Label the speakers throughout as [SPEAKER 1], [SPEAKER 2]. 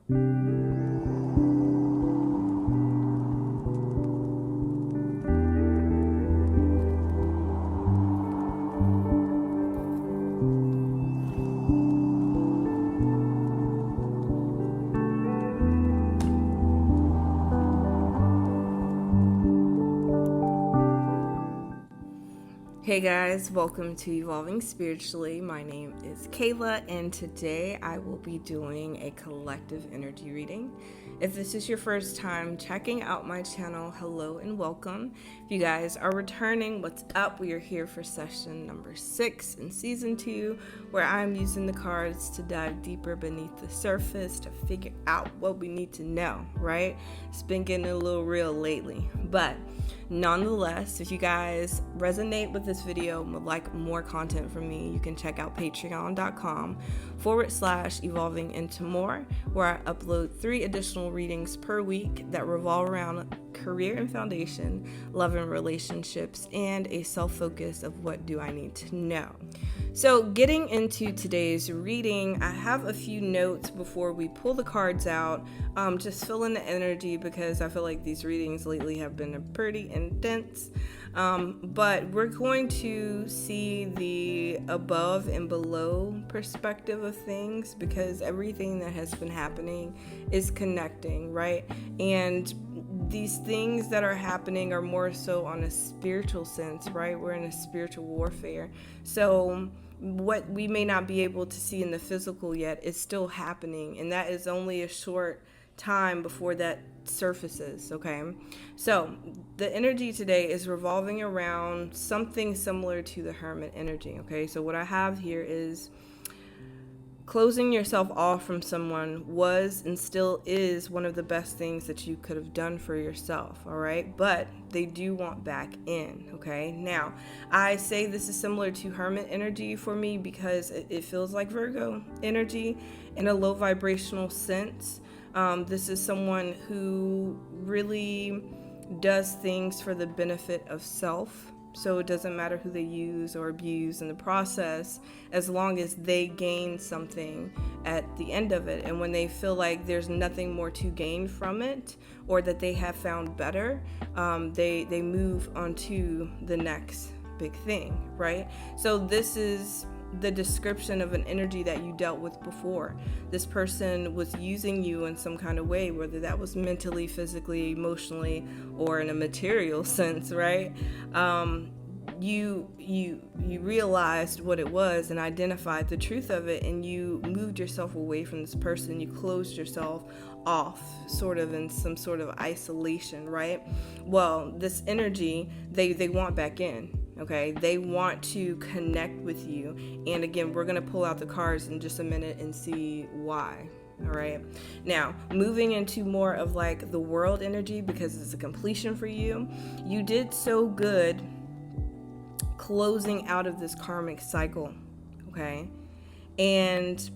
[SPEAKER 1] Hey guys, welcome to Evolving Spiritually. My name is Kayla, and today I will be doing a collective energy reading. If this is your first time checking out my channel, hello and welcome. If you guys are returning, what's up? We are here for session number 6 in season 2, where I'm using the cards to dive deeper beneath the surface to figure out what we need to know, right? It's been getting a little real lately, but nonetheless, if you guys resonate with this video and would like more content from me, you can check out patreon.com/evolving into more, where I upload 3 additional readings per week that revolve around career and foundation, love and relationships, and a self-focus of what do I need to know. So getting into today's reading, I have a few notes before we pull the cards out, just filling the energy because I feel like these readings lately have been pretty intense. But we're going to see the above and below perspective of things because everything that has been happening is connecting, right? And these things that are happening are more so on a spiritual sense, right? We're in a spiritual warfare. So what we may not be able to see in the physical yet is still happening, and that is only a short time before that surfaces, okay? So the energy today is revolving around something similar to the Hermit energy, okay? So what I have here is closing yourself off from someone was and still is one of the best things that you could have done for yourself, all right? But they do want back in, okay? Now, I say this is similar to Hermit energy for me because it feels like Virgo energy in a low vibrational sense. This is someone who really does things for the benefit of self. So it doesn't matter who they use or abuse in the process, as long as they gain something at the end of it. And when they feel like there's nothing more to gain from it, or that they have found better, they move on to the next big thing, right? So this is the description of an energy that you dealt with before. This person was using you in some kind of way, whether that was mentally, physically, emotionally, or in a material sense, right? You realized what it was and identified the truth of it, and you moved yourself away from this person. You closed yourself off, sort of in some sort of isolation, right? Well, this energy, they want back in. Okay, they want to connect with you. And again, we're going to pull out the cards in just a minute and see why. All right. Now, moving into more of like the world energy, because it's a completion for you. You did so good closing out of this karmic cycle. Okay. And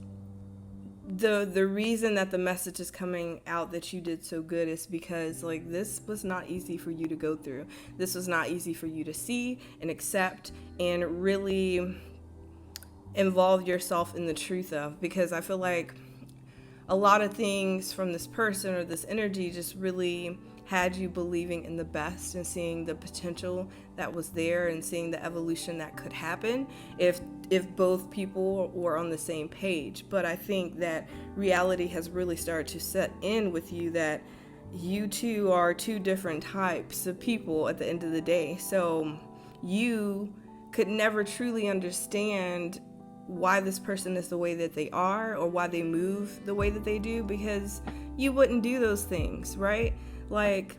[SPEAKER 1] the reason that the message is coming out that you did so good is because like this was not easy for you to go through. This was not easy for you to see and accept and really involve yourself in the truth of, because I feel like a lot of things from this person or this energy just really had you believing in the best and seeing the potential that was there and seeing the evolution that could happen if both people were on the same page. But I think that reality has really started to set in with you that you two are 2 different types of people at the end of the day. So you could never truly understand why this person is the way that they are or why they move the way that they do, because you wouldn't do those things, right? Like,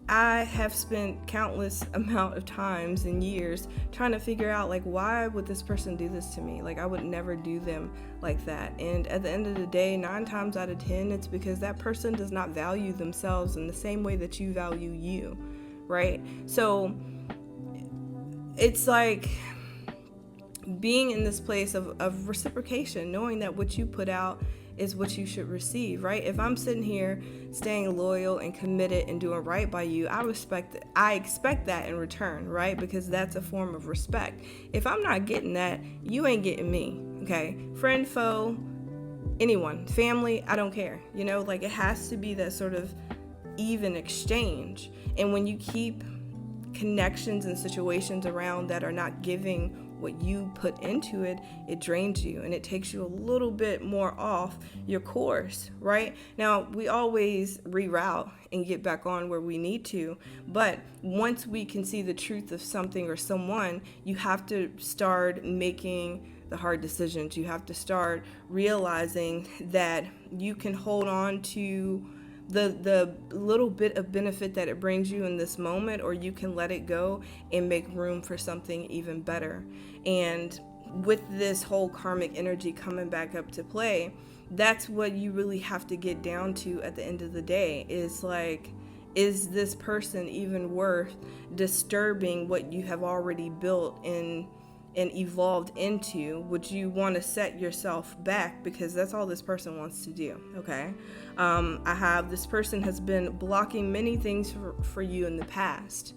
[SPEAKER 1] I have spent countless amount of times and years trying to figure out, like, why would this person do this to me? Like, I would never do them like that. And at the end of the day, 9 times out of 10, it's because that person does not value themselves in the same way that you value you, right? So it's like being in this place of reciprocation, knowing that what you put out is what you should receive, right? If I'm sitting here staying loyal and committed and doing right by you, I expect that in return, right? Because that's a form of respect. If I'm not getting that, you ain't getting me, okay? Friend, foe, anyone, family, I don't care. Like it has to be that sort of even exchange. And when you keep connections and situations around that are not giving what you put into it, it drains you and it takes you a little bit more off your course, right? Now, we always reroute and get back on where we need to, but once we can see the truth of something or someone, you have to start making the hard decisions. You have to start realizing that you can hold on to the little bit of benefit that it brings you in this moment, or you can let it go and make room for something even better. And with this whole karmic energy coming back up to play, that's what you really have to get down to at the end of the day, is like, is this person even worth disturbing what you have already built and evolved into? Would you want to set yourself back? Because that's all this person wants to do, okay? This person has been blocking many things for you in the past,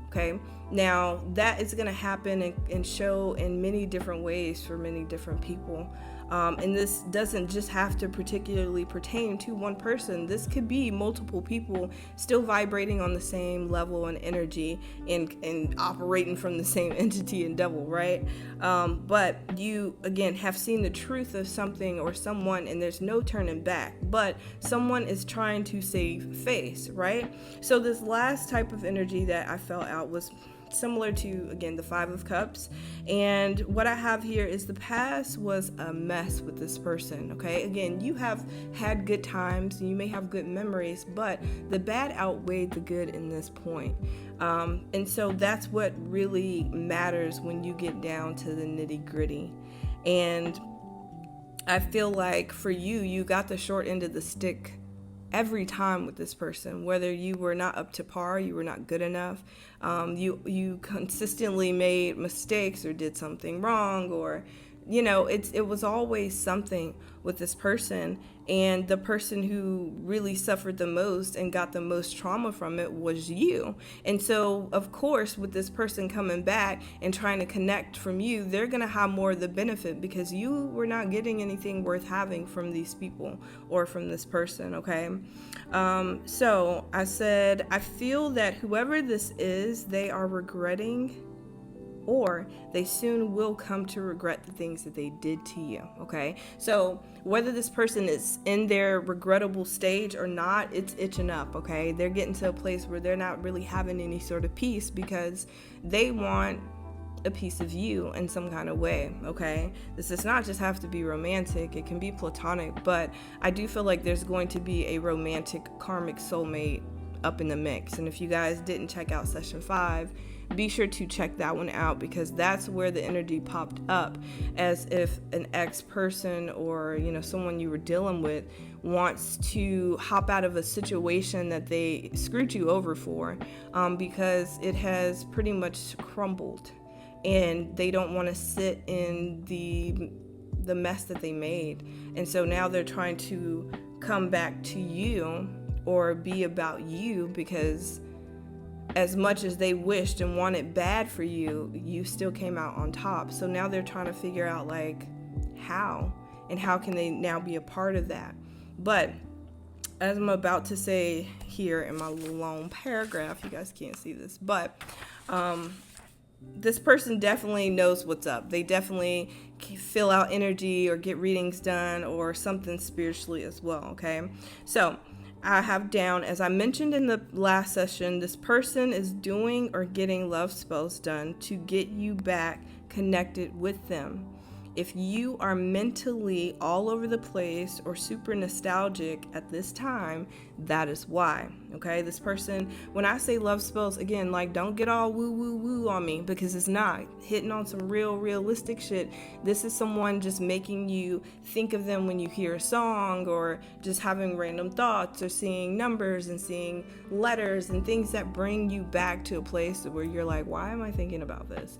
[SPEAKER 1] okay? Now, that is going to happen and show in many different ways for many different people. And this doesn't just have to particularly pertain to one person. This could be multiple people still vibrating on the same level and energy and operating from the same entity and devil, right? But you, again, have seen the truth of something or someone, and there's no turning back. But someone is trying to save face, right? So this last type of energy that I felt out was similar to, again, the Five of Cups. And what I have here is the past was a mess with this person, okay? Again, you have had good times and you may have good memories, but the bad outweighed the good in this point. And so that's what really matters when you get down to the nitty gritty. And I feel like for you got the short end of the stick every time with this person, whether you were not up to par, you were not good enough, you consistently made mistakes or did something wrong, or it was always something with this person. And the person who really suffered the most and got the most trauma from it was you. And so, of course, with this person coming back and trying to connect from you, they're going to have more of the benefit because you were not getting anything worth having from these people or from this person, okay? So I said, I feel that whoever this is, they are regretting, or they soon will come to regret the things that they did to you, okay? So whether this person is in their regrettable stage or not, it's itching up, okay? They're getting to a place where they're not really having any sort of peace because they want a piece of you in some kind of way, okay? This does not just have to be romantic, it can be platonic, but I do feel like there's going to be a romantic karmic soulmate up in the mix. And if you guys didn't check out session 5, be sure to check that one out, because that's where the energy popped up, as if an ex-person or someone you were dealing with wants to hop out of a situation that they screwed you over for, because it has pretty much crumbled and they don't want to sit in the mess that they made. And so now they're trying to come back to you or be about you, because as much as they wished and wanted bad for you, you still came out on top. So now they're trying to figure out how can they now be a part of that. But as I'm about to say here in my long paragraph, you guys can't see this, but this person definitely knows what's up. They definitely fill out energy or get readings done or something spiritually as well, okay? So I have down, as I mentioned in the last session, this person is doing or getting love spells done to get you back connected with them. If you are mentally all over the place or super nostalgic at this time, that is why, okay? This person, when I say love spells, again, don't get all woo woo woo on me, because it's not hitting on some realistic shit. This is someone just making you think of them when you hear a song, or just having random thoughts, or seeing numbers and seeing letters and things that bring you back to a place where you're like, why am I thinking about this?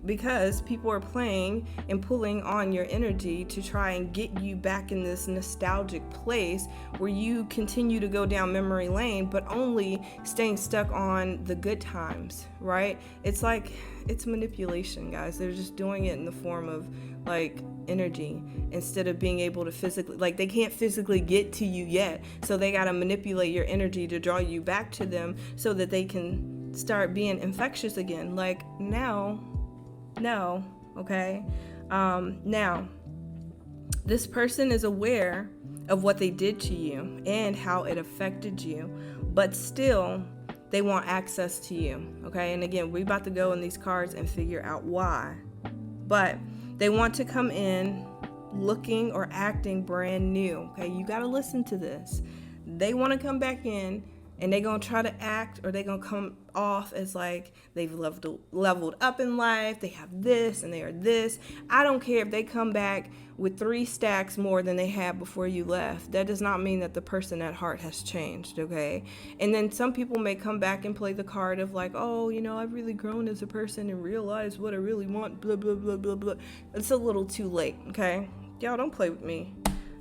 [SPEAKER 1] Because people are playing and pulling pulling on your energy to try and get you back in this nostalgic place where you continue to go down memory lane, but only staying stuck on the good times, right? It's like, it's manipulation, guys. They're just doing it in the form of like energy instead of being able to physically, like, they can't physically get to you yet, so they got to manipulate your energy to draw you back to them so that they can start being infectious again. Like, now, okay? Now, this person is aware of what they did to you and how it affected you, but still they want access to you, okay? And again, we're about to go in these cards and figure out why. But they want to come in looking or acting brand new, okay? You got to listen to this. They want to come back in and they're going to try to act, or they're going to come off as like they've leveled up in life. They have this and they are this. I don't care if they come back with 3 stacks more than they had before you left. That does not mean that the person at heart has changed, okay? And then some people may come back and play the card of like, oh, you know, I've really grown as a person and realized what I really want, blah, blah, blah, blah, blah. It's a little too late, okay? Y'all don't play with me.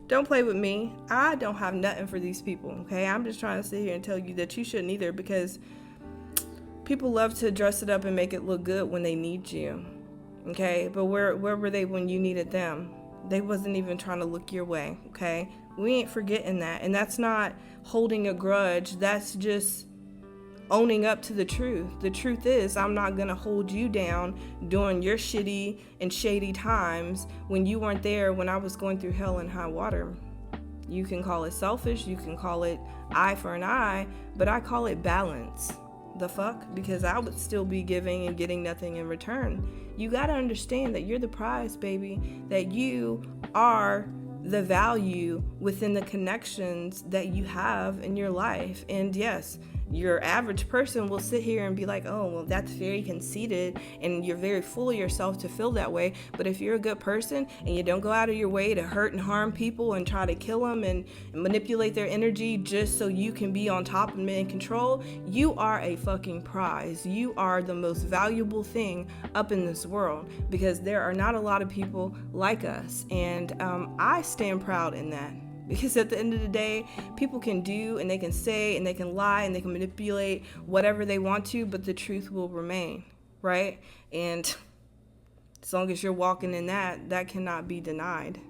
[SPEAKER 1] Don't play with me. I don't have nothing for these people, okay? I'm just trying to sit here and tell you that you shouldn't either, because people love to dress it up and make it look good when they need you, okay? But where were they when you needed them? They wasn't even trying to look your way, okay? We ain't forgetting that. And that's not holding a grudge. That's just owning up to the truth. The truth is, I'm not going to hold you down during your shitty and shady times when you weren't there when I was going through hell and high water. You can call it selfish, you can call it eye for an eye, but I call it balance. The fuck? Because I would still be giving and getting nothing in return. You got to understand that you're the prize, baby, that you are the value within the connections that you have in your life. And yes, your average person will sit here and be like, oh, well, that's very conceited and you're very full of yourself to feel that way. But if you're a good person and you don't go out of your way to hurt and harm people and try to kill them and manipulate their energy just so you can be on top and in control, you are a fucking prize. You are the most valuable thing up in this world, because there are not a lot of people like us. And I stand proud in that. Because at the end of the day, people can do and they can say and they can lie and they can manipulate whatever they want to, but the truth will remain, right? And as long as you're walking in that, that cannot be denied.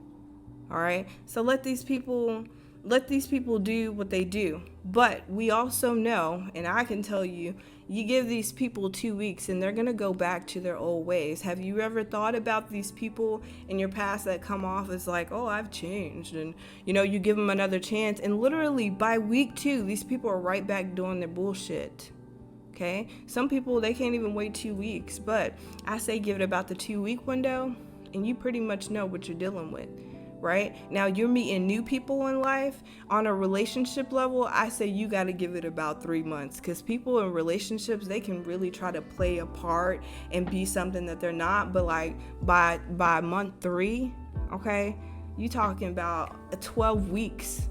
[SPEAKER 1] All right? So let these people do what they do. But we also know, and I can tell you, you give these people 2 weeks and they're going to go back to their old ways. Have you ever thought about these people in your past that come off as like, oh, I've changed, and you give them another chance, and literally by week 2 these people are right back doing their bullshit? Okay? Some people, they can't even wait 2 weeks, but I say give it about the 2-week window and you pretty much know what you're dealing with. Right? Now you're meeting new people in life on a relationship level. I say you got to give it about 3 months, because people in relationships, they can really try to play a part and be something that they're not. But like by month 3, okay, you talking about 12 weeks.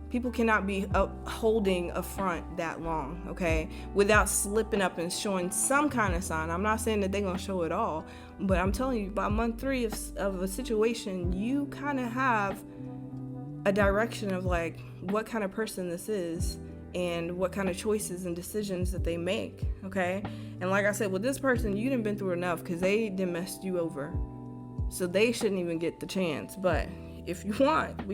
[SPEAKER 1] People cannot be holding a front that long, okay, without slipping up and showing some kind of sign. I'm not saying that they're going to show it all, but I'm telling you, by month 3 of a situation, you kind of have a direction of like what kind of person this is and what kind of choices and decisions that they make, okay? And like I said, with this person, you done been through enough, because they done messed you over. So they shouldn't even get the chance. But if you want,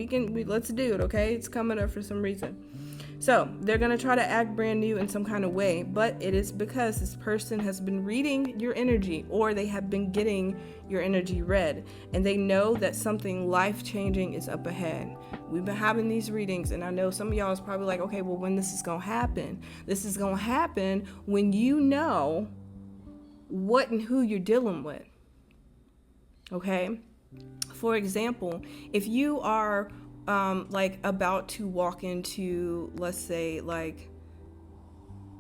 [SPEAKER 1] let's do it, okay? It's coming up for some reason. So they're going to try to act brand new in some kind of way, but it is because this person has been reading your energy, or they have been getting your energy read, and they know that something life-changing is up ahead. We've been having these readings, and I know some of y'all is probably like, okay, well, when this is going to happen? This is going to happen when you know what and who you're dealing with, okay? For example, if you are like about to walk into, let's say, like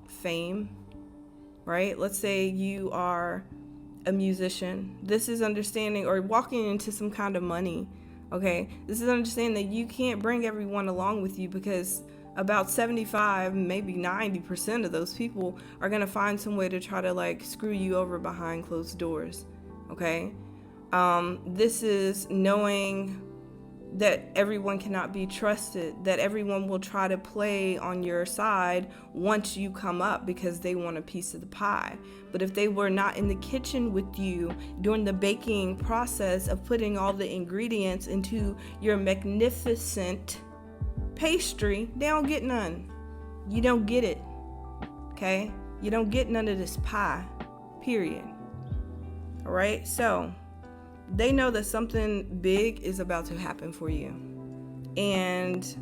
[SPEAKER 1] fame, right? Let's say you are a musician. This is understanding, or walking into some kind of money, okay? This is understanding that you can't bring everyone along with you, because about 75, maybe 90% of those people are going to find some way to try to like screw you over behind closed doors, okay? This is knowing that everyone cannot be trusted, that everyone will try to play on your side once you come up because they want a piece of the pie. But if they were not in the kitchen with you during the baking process of putting all the ingredients into your magnificent pastry, they don't get none. You don't get it, okay? You don't get none of this pie, period. All right, so they know that something big is about to happen for you, and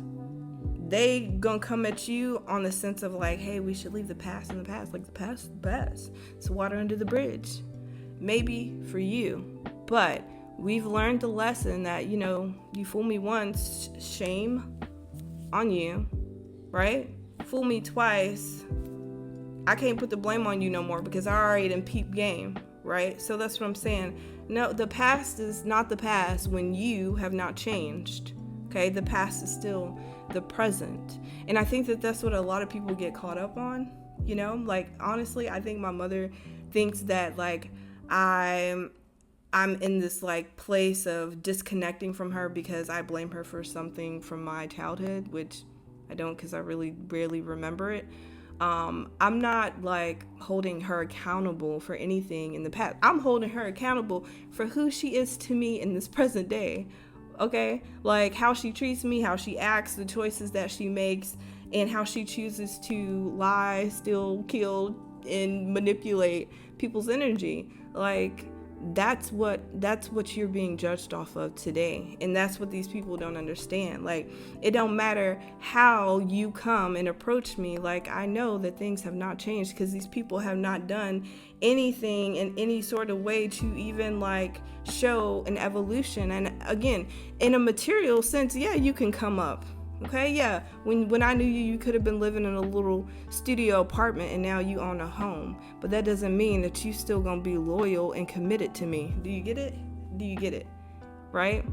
[SPEAKER 1] they gonna come at you on the sense of like, hey, we should leave the past in the past. Like, the past is the past. It's water under the bridge. Maybe for you, but we've learned the lesson that, you fool me once, shame on you, right? Fool me twice, I can't put the blame on you no more because I already done peep game, right? So that's what I'm saying. No, the past is not the past when you have not changed, okay? The past is still the present. And I think that that's what a lot of people get caught up on, Like, honestly, I think my mother thinks that, like, I'm in this, like, place of disconnecting from her because I blame her for something from my childhood, which I don't, because I really barely remember it. I'm not, like, holding her accountable for anything in the past. I'm holding her accountable for who she is to me in this present day, okay? Like, how she treats me, how she acts, the choices that she makes, and how she chooses to lie, steal, kill, and manipulate people's energy. Like, that's what you're being judged off of today, and that's what these people don't understand. Like, it don't matter how you come and approach me, like, I know that things have not changed because these people have not done anything in any sort of way to even, like, show an evolution. And again, in a material sense, yeah, you can come up. Okay, yeah, when I knew you could have been living in a little studio apartment and now you own a home. But that doesn't mean that you still gonna be loyal and committed to me. Do you get it? Do you get it? Right?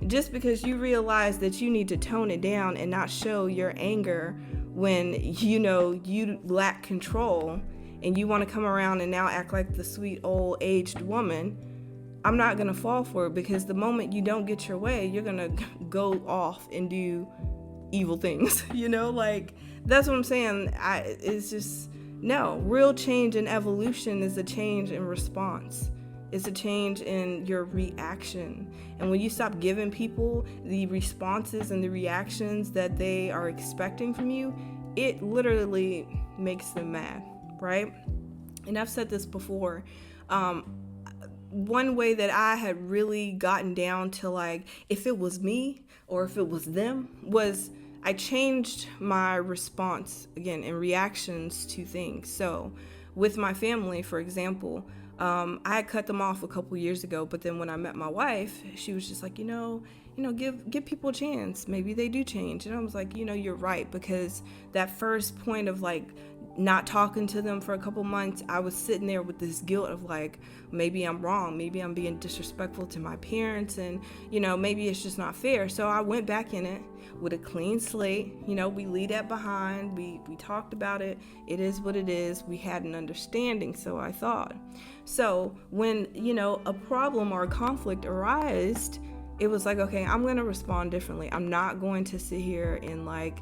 [SPEAKER 1] Just because you realize that you need to tone it down and not show your anger when you lack control and you want to come around and now act like the sweet old aged woman, I'm not gonna fall for it, because the moment you don't get your way, you're gonna go off and do evil things, like, that's what I'm saying. It's just, no, real change and evolution is a change in response. It's a change in your reaction. And when you stop giving people the responses and the reactions that they are expecting from you, it literally makes them mad, right? And I've said this before. One way that I had really gotten down to, like, if it was me or if it was them, was I changed my response, again, in reactions to things. So with my family, for example, I had cut them off a couple years ago, but then when I met my wife, she was just like, give people a chance. Maybe they do change. And I was like, you're right, because that first point of, like, not talking to them for a couple months, I was sitting there with this guilt of, like, maybe I'm wrong, maybe I'm being disrespectful to my parents, and maybe it's just not fair. So I went back in it with a clean slate. We leave that behind. We talked about it. It is what it is. We had an understanding, so I thought. So when a problem or a conflict arose, it was like, okay, I'm going to respond differently. I'm not going to sit here and, like,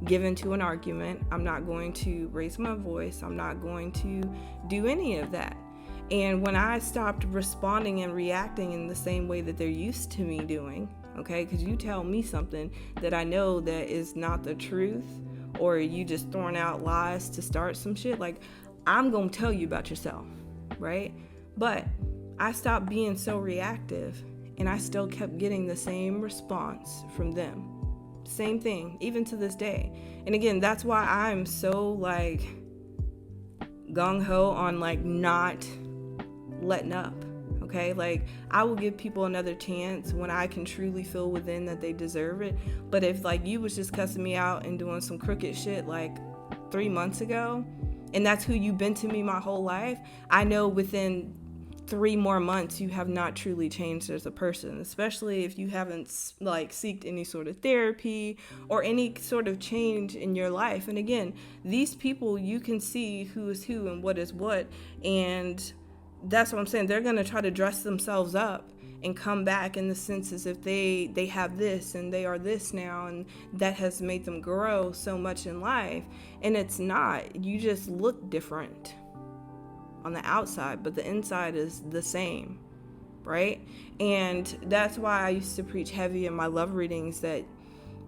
[SPEAKER 1] give into an argument. I'm not going to raise my voice. I'm not going to do any of that. And when I stopped responding and reacting in the same way that they're used to me doing, okay, because you tell me something that I know that is not the truth, or you just throwing out lies to start some shit, like, I'm going to tell you about yourself, right? But I stopped being so reactive, and I still kept getting the same response from them. Same thing, even to this day. And again, that's why I'm so, like, gung-ho on, like, not letting up, okay? Like, I will give people another chance when I can truly feel within that they deserve it. But if, like, you was just cussing me out and doing some crooked shit, like, 3 months ago, and that's who you've been to me my whole life, I know within 3 more months you have not truly changed as a person, especially if you haven't, like, seeked any sort of therapy or any sort of change in your life. And again, these people, you can see who is who and what is what, and that's what I'm saying. They're going to try to dress themselves up and come back in the sense as if they have this and they are this now, and that has made them grow so much in life. And it's not. You just look different on the outside, but the inside is the same, right? And that's why I used to preach heavy in my love readings that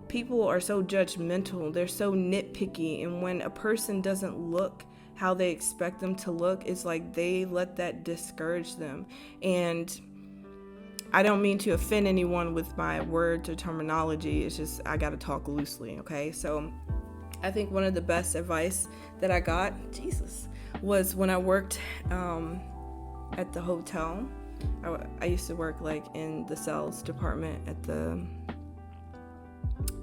[SPEAKER 1] people are so judgmental, they're so nitpicky, and when a person doesn't look how they expect them to look, it's like they let that discourage them. And I don't mean to offend anyone with my words or terminology, it's just I gotta talk loosely, okay? So I think one of the best advice that I got, was when I worked at the hotel. I used to work like in the sales department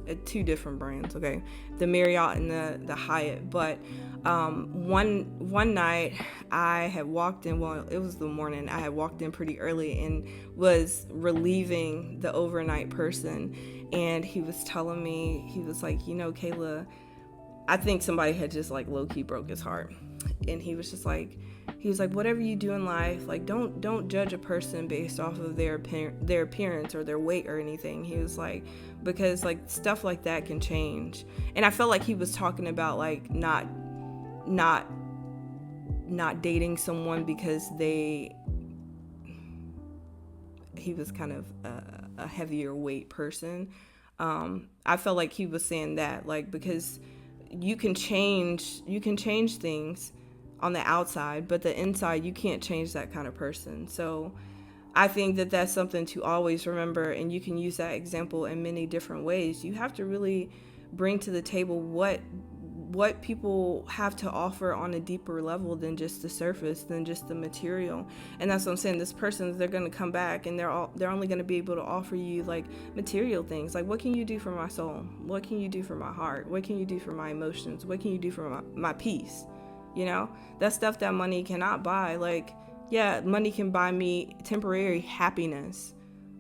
[SPEAKER 1] at two different brands, okay, the Marriott and the Hyatt. But one night I had walked in, well, it was the morning, I had walked in pretty early and was relieving the overnight person, and he was telling me, he was like, Kayla, I think somebody had just like low-key broke his heart. And he was like, whatever you do in life, like don't judge a person based off of their appearance or their weight or anything. He was like, because like stuff like that can change. And I felt like he was talking about like not dating someone because he was kind of a heavier weight person. I felt like he was saying that, like, because you can change things on the outside, but the inside, you can't change that kind of person. So I think that that's something to always remember, and you can use that example in many different ways. You have to really bring to the table what people have to offer on a deeper level than just the surface, than just the material. And that's what I'm saying. This person, they're going to come back and they're only going to be able to offer you like material things. Like, what can you do for my soul? What can you do for my heart? What can you do for my emotions? What can you do for my peace? That stuff that money cannot buy. Like, yeah, money can buy me temporary happiness,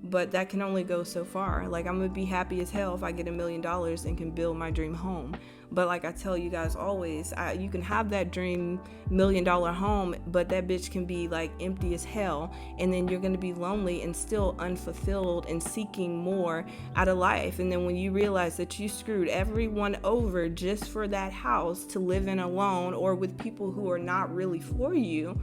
[SPEAKER 1] but that can only go so far. Like, I'm gonna be happy as hell if I get $1 million and can build my dream home. But like I tell you guys always, you can have that dream $1 million home, but that bitch can be like empty as hell, and then you're gonna be lonely and still unfulfilled and seeking more out of life. And then when you realize that you screwed everyone over just for that house to live in alone or with people who are not really for you,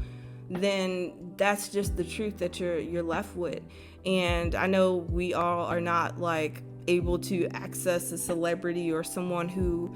[SPEAKER 1] then that's just the truth that you're left with. And I know we all are not like able to access a celebrity or someone who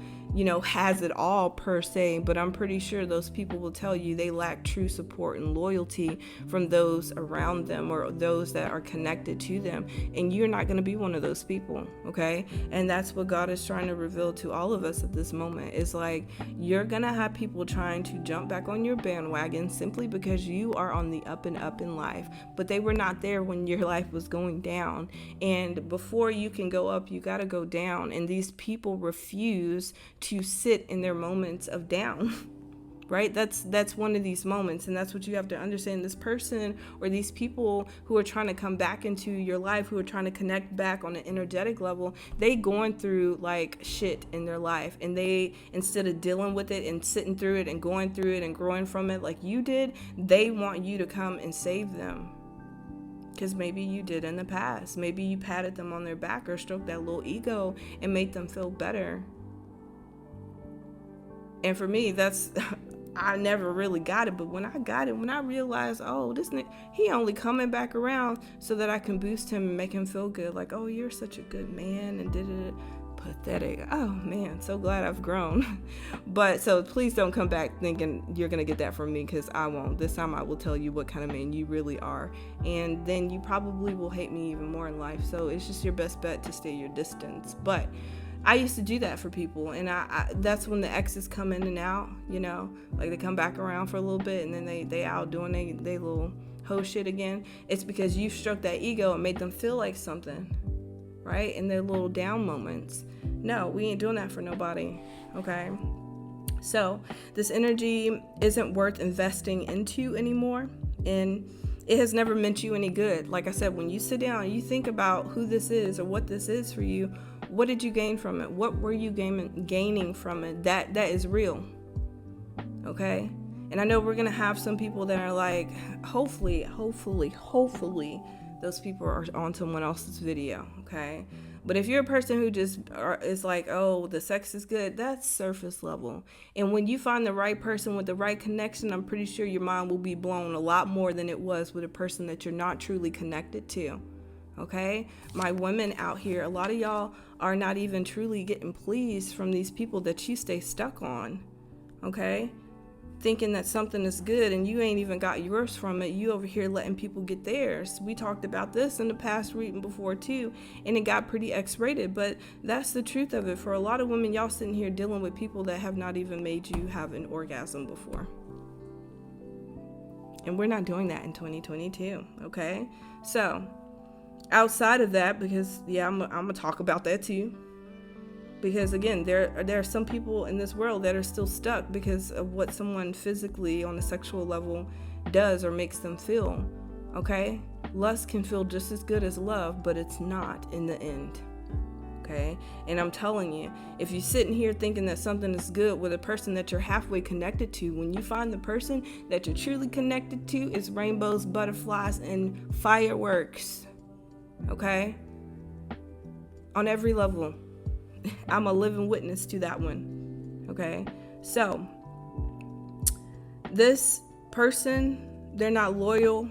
[SPEAKER 1] has it all per se, but I'm pretty sure those people will tell you they lack true support and loyalty from those around them or those that are connected to them. And you're not going to be one of those people, okay? And that's what God is trying to reveal to all of us at this moment. Is like, you're going to have people trying to jump back on your bandwagon simply because you are on the up and up in life, but they were not there when your life was going down. And before you can go up, you got to go down. And these people refuse to sit in their moments of down, right? That's one of these moments, and that's what you have to understand. This person or these people who are trying to come back into your life, who are trying to connect back on an energetic level, they going through like shit in their life, and they, instead of dealing with it and sitting through it and going through it and growing from it like you did, they want you to come and save them. Because maybe you did in the past. Maybe you patted them on their back or stroked that little ego and made them feel better. And for me, I never really got it. But when I got it, when I realized, oh, this nigga, he only coming back around so that I can boost him and make him feel good. Like, oh, you're such a good man, and did it. Pathetic. Oh man, so glad I've grown. But so please don't come back thinking you're gonna get that from me, because I won't. This time I will tell you what kind of man you really are, and then you probably will hate me even more in life. So it's just your best bet to stay your distance. But I used to do that for people, and I that's when the exes come in and out, like they come back around for a little bit and then they out doing they little hoe shit again. It's because you stroked that ego and made them feel like something, right? In their little down moments. No, we ain't doing that for nobody, okay? So this energy isn't worth investing into anymore, and it has never meant you any good. Like I said, when you sit down and you think about who this is or what this is for you, what did you gain from it? What were you gaining from it? That is real, okay? And I know we're gonna have some people that are like, hopefully, those people are on someone else's video, okay? But if you're a person who just is like, oh, the sex is good, that's surface level. And when you find the right person with the right connection, I'm pretty sure your mind will be blown a lot more than it was with a person that you're not truly connected to. Okay? My women out here, a lot of y'all are not even truly getting pleased from these people that you stay stuck on. Okay? Thinking that something is good and you ain't even got yours from it. You over here letting people get theirs. We talked about this in the past reading before too, and it got pretty X-rated, but that's the truth of it. For a lot of women, y'all sitting here dealing with people that have not even made you have an orgasm before. And we're not doing that in 2022, okay? So, outside of that, because I'm gonna talk about that too. Because again, there are some people in this world that are still stuck because of what someone physically on a sexual level does or makes them feel, okay? Lust can feel just as good as love, but it's not in the end, okay? And I'm telling you, if you're sitting here thinking that something is good with a person that you're halfway connected to, when you find the person that you're truly connected to, it's rainbows, butterflies, and fireworks, okay? On every level. I'm a living witness to that one. Okay. So this person, they're not loyal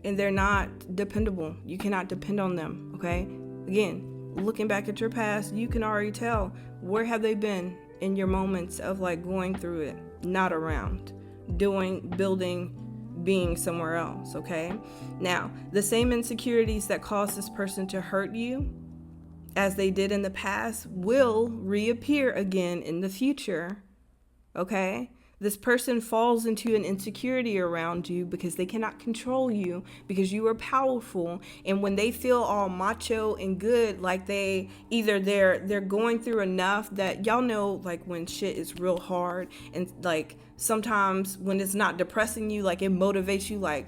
[SPEAKER 1] and they're not dependable. You cannot depend on them. Okay. Again, looking back at your past, you can already tell where have they been in your moments of like going through it, not around, doing, building, being somewhere else. Okay. Now, the same insecurities that caused this person to hurt you as they did in the past will reappear again in the future, okay? This person falls into an insecurity around you because they cannot control you because you are powerful. And when they feel all macho and good, like they're going through enough that y'all know, like when shit is real hard and like sometimes when it's not depressing you, like it motivates you like,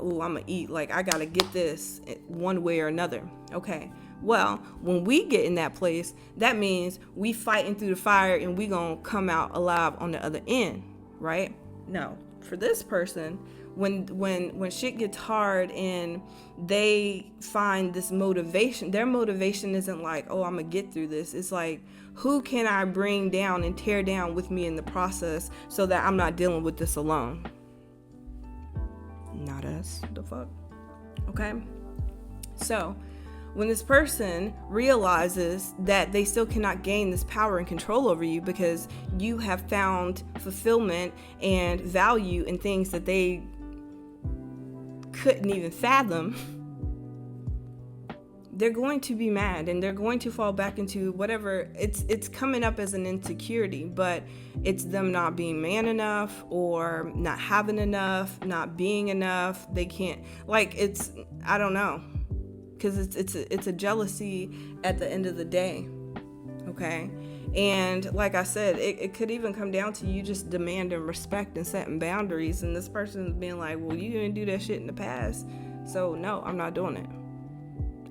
[SPEAKER 1] oh, I'm gonna eat, like I gotta get this one way or another, okay? Well, when we get in that place, that means we fighting through the fire and we gonna come out alive on the other end, right? No, for this person, when shit gets hard and they find this motivation, their motivation isn't like, oh, I'm gonna get through this. It's like, who can I bring down and tear down with me in the process so that I'm not dealing with this alone? Not us, the fuck, okay? So, when this person realizes that they still cannot gain this power and control over you because you have found fulfillment and value in things that they couldn't even fathom, they're going to be mad and they're going to fall back into whatever. It's coming up as an insecurity, but it's them not being man enough or not having enough, not being enough. They can't, like, it's, I don't know. Because it's a jealousy at the end of the day, okay? And like I said, it could even come down to you just demanding respect and setting boundaries, and this person's being like, well, you didn't do that shit in the past, so no, I'm not doing it.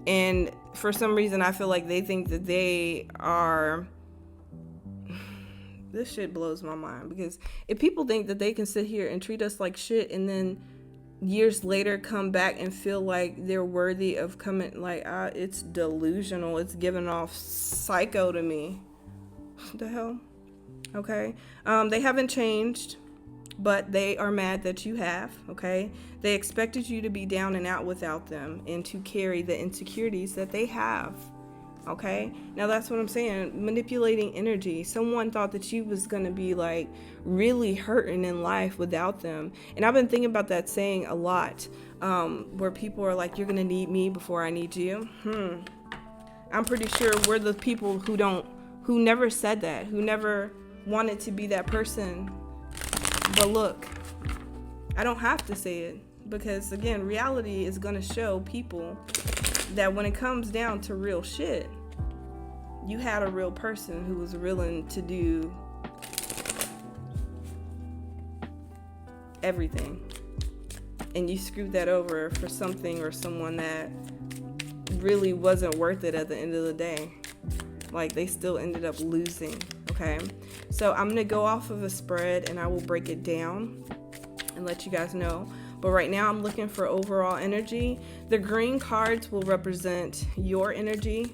[SPEAKER 1] And for some reason, I feel like they think that they are... This shit blows my mind, because if people think that they can sit here and treat us like shit and then years later come back and feel like they're worthy of coming, like, it's delusional. It's giving off psycho to me. What the hell? Okay. They haven't changed, but they are mad that you have, okay? They expected you to be down and out without them and to carry the insecurities that they have, okay? Now that's what I'm saying, manipulating energy. Someone thought that you was gonna be like really hurting in life without them. And I've been thinking about that saying a lot, where people are like, you're gonna need me before I need you. I'm pretty sure we're the people who never said that, who never wanted to be that person. But look, I don't have to say it, because again, reality is gonna show people that when it comes down to real shit, you had a real person who was willing to do everything, and you screwed that over for something or someone that really wasn't worth it at the end of the day. Like, they still ended up losing, okay? So I'm gonna go off of a spread and I will break it down and let you guys know. but right now I'm looking for overall energy. The green cards will represent your energy.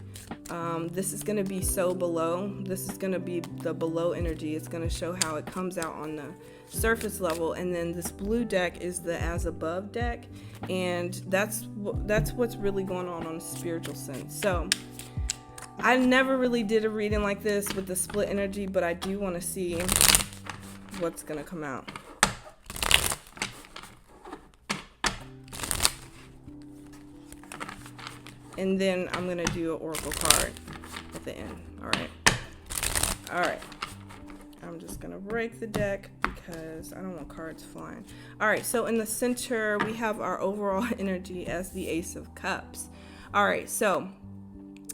[SPEAKER 1] This is going to be so below. This is going to be the below energy. It's going to show how it comes out on the surface level. And then this blue deck is the as above deck, and that's what's really going on a spiritual sense. So I never really did a reading like this with the split energy, but I do want to see what's going to come out. And then I'm going to do an oracle card at the end. All right. I'm just going to break the deck because I don't want cards flying. All right. So in the center, we have our overall energy as the Ace of Cups. All right. So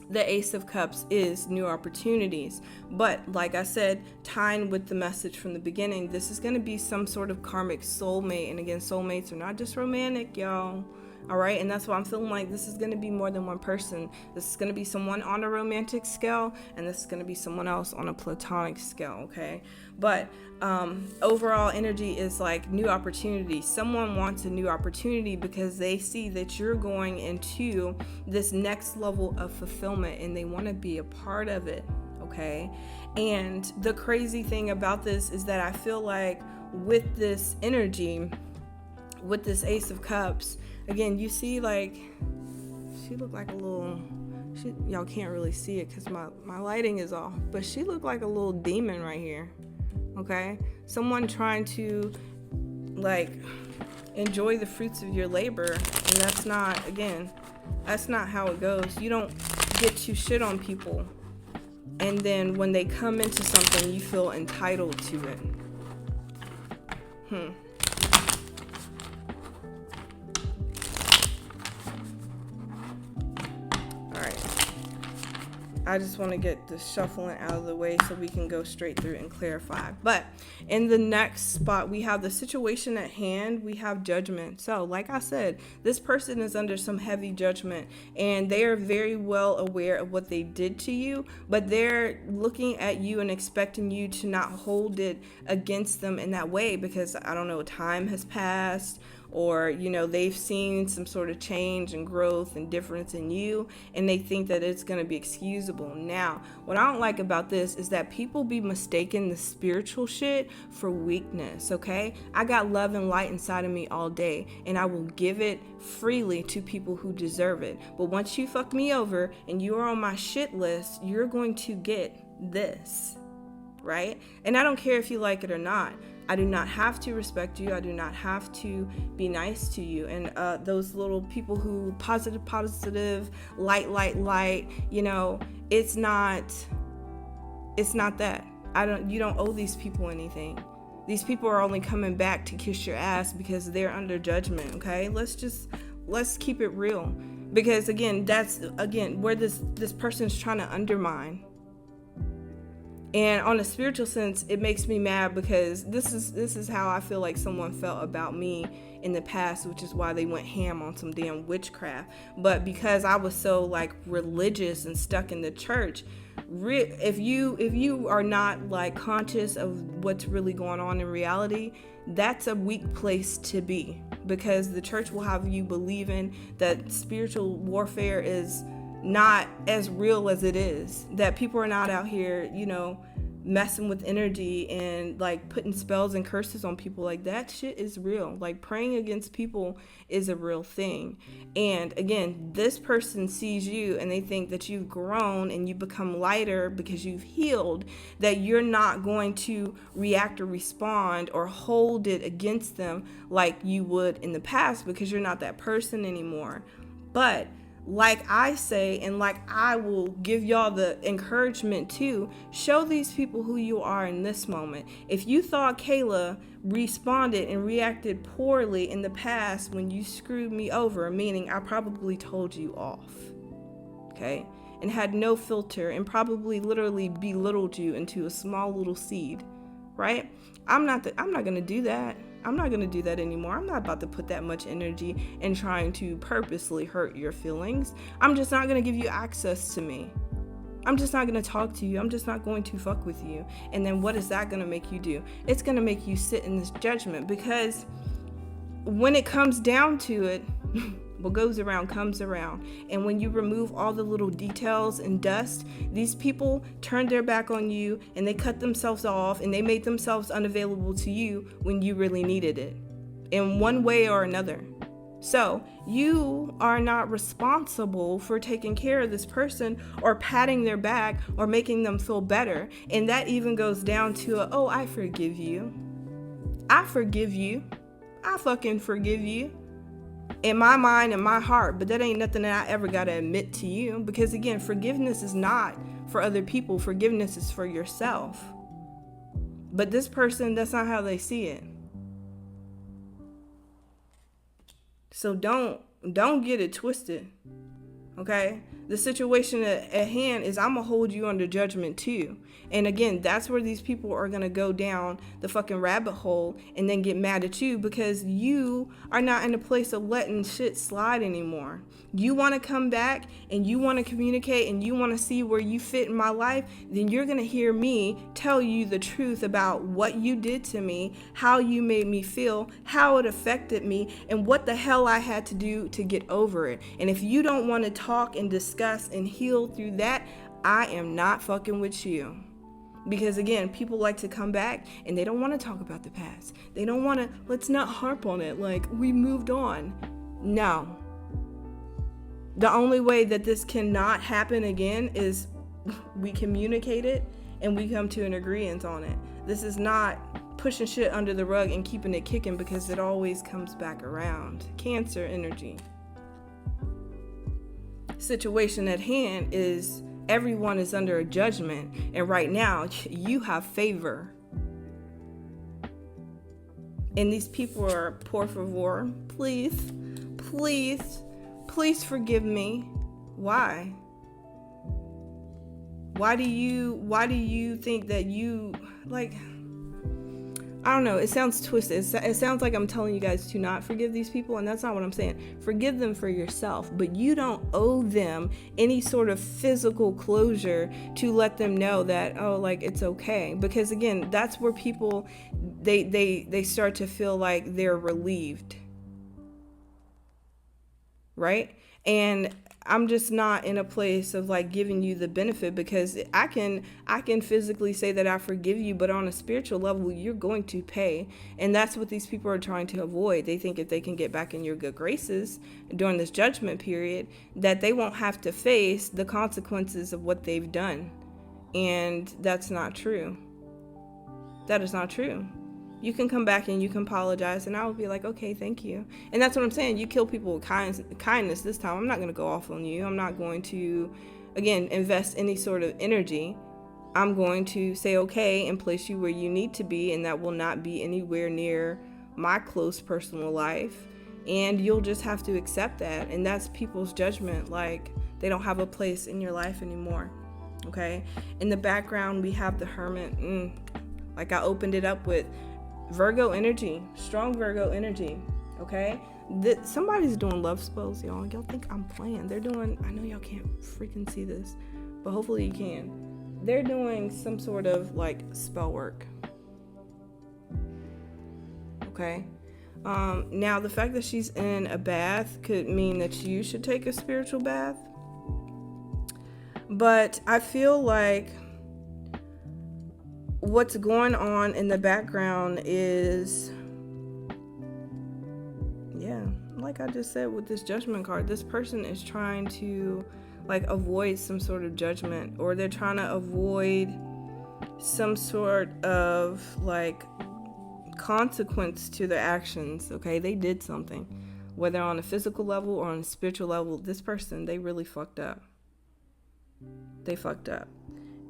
[SPEAKER 1] the Ace of Cups is new opportunities. But like I said, tying with the message from the beginning, this is going to be some sort of karmic soulmate. And again, soulmates are not just romantic, y'all. All right. And that's why I'm feeling like this is going to be more than one person. This is going to be someone on a romantic scale, and this is going to be someone else on a platonic scale. Okay. But overall energy is like new opportunity. Someone wants a new opportunity because they see that you're going into this next level of fulfillment and they want to be a part of it. Okay. And the crazy thing about this is that I feel like with this energy, with this Ace of Cups, again, you see, like, she looked like a little, y'all can't really see it because my lighting is off, but she looked like a little demon right here, okay? Someone trying to, like, enjoy the fruits of your labor, and that's not how it goes. You don't get to shit on people, and then when they come into something, you feel entitled to it. I just want to get the shuffling out of the way so we can go straight through and clarify. But in the next spot, we have the situation at hand. We have judgment. So like I said, this person is under some heavy judgment, and they are very well aware of what they did to you, but they're looking at you and expecting you to not hold it against them in that way because, I don't know, time has passed, or, you know, they've seen some sort of change and growth and difference in you, and they think that it's going to be excusable. Now, what I don't like about this is that people be mistaking the spiritual shit for weakness, okay? I got love and light inside of me all day, and I will give it freely to people who deserve it. But once you fuck me over and you are on my shit list, you're going to get this, right? And I don't care if you like it or not. I do not have to respect you. I do not have to be nice to you. And those little people who positive, light, you know, it's not that. You don't owe these people anything. These people are only coming back to kiss your ass because they're under judgment, okay? Let's keep it real. Because that's where this person's trying to undermine. And on a spiritual sense, it makes me mad because this is how I feel like someone felt about me in the past, which is why they went ham on some damn witchcraft. But because I was so like religious and stuck in the church, if you are not like conscious of what's really going on in reality, that's a weak place to be, because the church will have you believing that spiritual warfare is not as real as it is, that people are not out here, you know, messing with energy and like putting spells and curses on people. Like, that shit is real. Like, praying against people is a real thing. And again, this person sees you and they think that you've grown and you become lighter because you've healed, that you're not going to react or respond or hold it against them like you would in the past, because you're not that person anymore. But like I say, and like I will give y'all the encouragement to, show these people who you are in this moment. If you thought Kayla responded and reacted poorly in the past when you screwed me over, meaning I probably told you off, okay, and had no filter and probably literally belittled you into a small little seed, right? I'm not going to do that. I'm not going to do that anymore. I'm not about to put that much energy in trying to purposely hurt your feelings. I'm just not going to give you access to me. I'm just not going to talk to you. I'm just not going to fuck with you. And then what is that going to make you do? It's going to make you sit in this judgment, because when it comes down to it, what goes around comes around. And when you remove all the little details and dust, these people turned their back on you and they cut themselves off and they made themselves unavailable to you when you really needed it in one way or another. So you are not responsible for taking care of this person or patting their back or making them feel better. And that even goes down to, oh, I forgive you. I forgive you. I fucking forgive you. In my mind and my heart, but that ain't nothing that I ever got to admit to you, because again, forgiveness is not for other people. Forgiveness is for yourself. But this person, that's not how they see it. So don't get it twisted. Okay? The situation at hand is I'm going to hold you under judgment too. And again, that's where these people are going to go down the fucking rabbit hole and then get mad at you because you are not in a place of letting shit slide anymore. You want to come back and you want to communicate and you want to see where you fit in my life, then you're going to hear me tell you the truth about what you did to me, how you made me feel, how it affected me, and what the hell I had to do to get over it. And if you don't want to talk and discuss and heal through that, I am not fucking with you. Because again, people like to come back and they don't want to talk about the past. They don't want to, let's not harp on it like we moved on. No. The only way that this cannot happen again is we communicate it and we come to an agreement on it. This is not pushing shit under the rug and keeping it kicking because it always comes back around. Cancer energy. Situation at hand is everyone is under a judgment, and right now you have favor. And these people are, por favor, please forgive me. Why? Why do you think that you, like, I don't know, it sounds twisted. It sounds like I'm telling you guys to not forgive these people, and that's not what I'm saying. Forgive them for yourself, but you don't owe them any sort of physical closure to let them know that, oh, like, it's okay. Because again, that's where people, they start to feel like they're relieved. Right? And I'm just not in a place of like giving you the benefit, because I can physically say that I forgive you, but on a spiritual level, you're going to pay. And that's what these people are trying to avoid. They think if they can get back in your good graces during this judgment period, that they won't have to face the consequences of what they've done. And that's not true. That is not true. You can come back and you can apologize, and I will be like, okay, thank you. And that's what I'm saying. You kill people with kindness this time. I'm not going to go off on you. I'm not going to, again, invest any sort of energy. I'm going to say okay and place you where you need to be, and that will not be anywhere near my close personal life. And you'll just have to accept that. And that's people's judgment. Like, they don't have a place in your life anymore. Okay? In the background, we have the Hermit. Like I opened it up with Virgo energy, strong Virgo energy, okay? Somebody's doing love spells, y'all. Y'all think I'm playing. They're doing, I know y'all can't freaking see this, but hopefully you can. They're doing some sort of like spell work, okay? Now, the fact that she's in a bath could mean that you should take a spiritual bath, but I feel like what's going on in the background is, like I just said with this judgment card, this person is trying to like avoid some sort of judgment, or they're trying to avoid some sort of like consequence to their actions. Okay, they did something, whether on a physical level or on a spiritual level. This person, they really fucked up. They fucked up.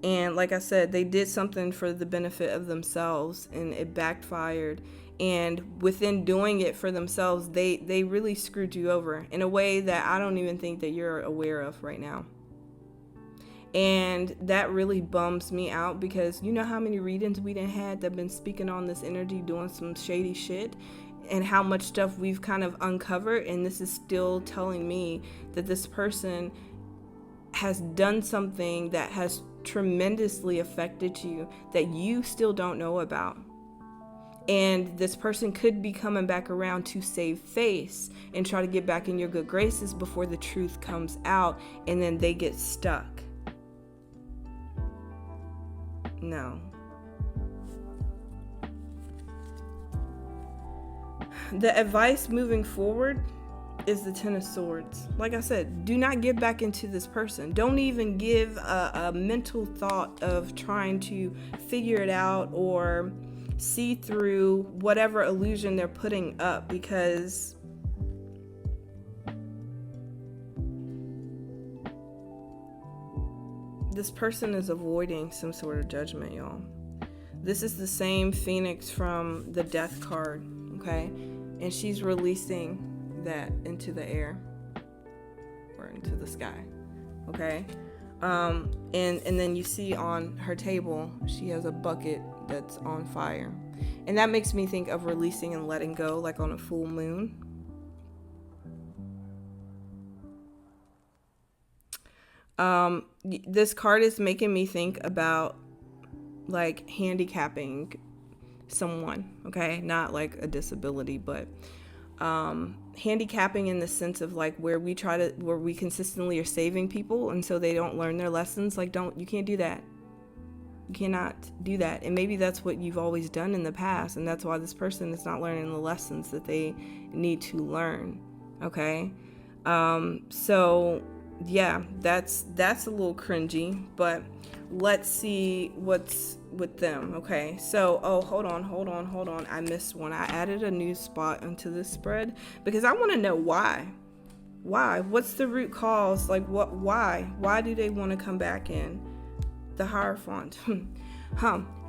[SPEAKER 1] And like I said, they did something for the benefit of themselves, and it backfired. And within doing it for themselves, they really screwed you over in a way that I don't even think that you're aware of right now. And that really bums me out, because you know how many readings we done had that been speaking on this energy, doing some shady shit, and how much stuff we've kind of uncovered. And this is still telling me that this person has done something that has tremendously affected you that you still don't know about. And this person could be coming back around to save face and try to get back in your good graces before the truth comes out, and then they get stuck. No. The advice moving forward is the Ten of Swords. Like I said, do not get back into this person. Don't even give a mental thought of trying to figure it out or see through whatever illusion they're putting up, because this person is avoiding some sort of judgment, y'all. This is the same Phoenix from the Death card, okay? And she's releasing that into the air or into the sky, okay? And then you see on her table, she has a bucket that's on fire. And that makes me think of releasing and letting go, like on a full moon. This card is making me think about like handicapping someone, okay? Not like a disability, but handicapping in the sense of like where we consistently are saving people, and so they don't learn their lessons. Like, you can't do that. You cannot do that. And maybe that's what you've always done in the past, and that's why this person is not learning the lessons that they need to learn, okay? So yeah, that's a little cringy, but let's see what's with them, okay? So, hold on. I missed one. I added a new spot into this spread because I want to know why. What's the root cause? Like, why do they want to come back in? The Hierophant.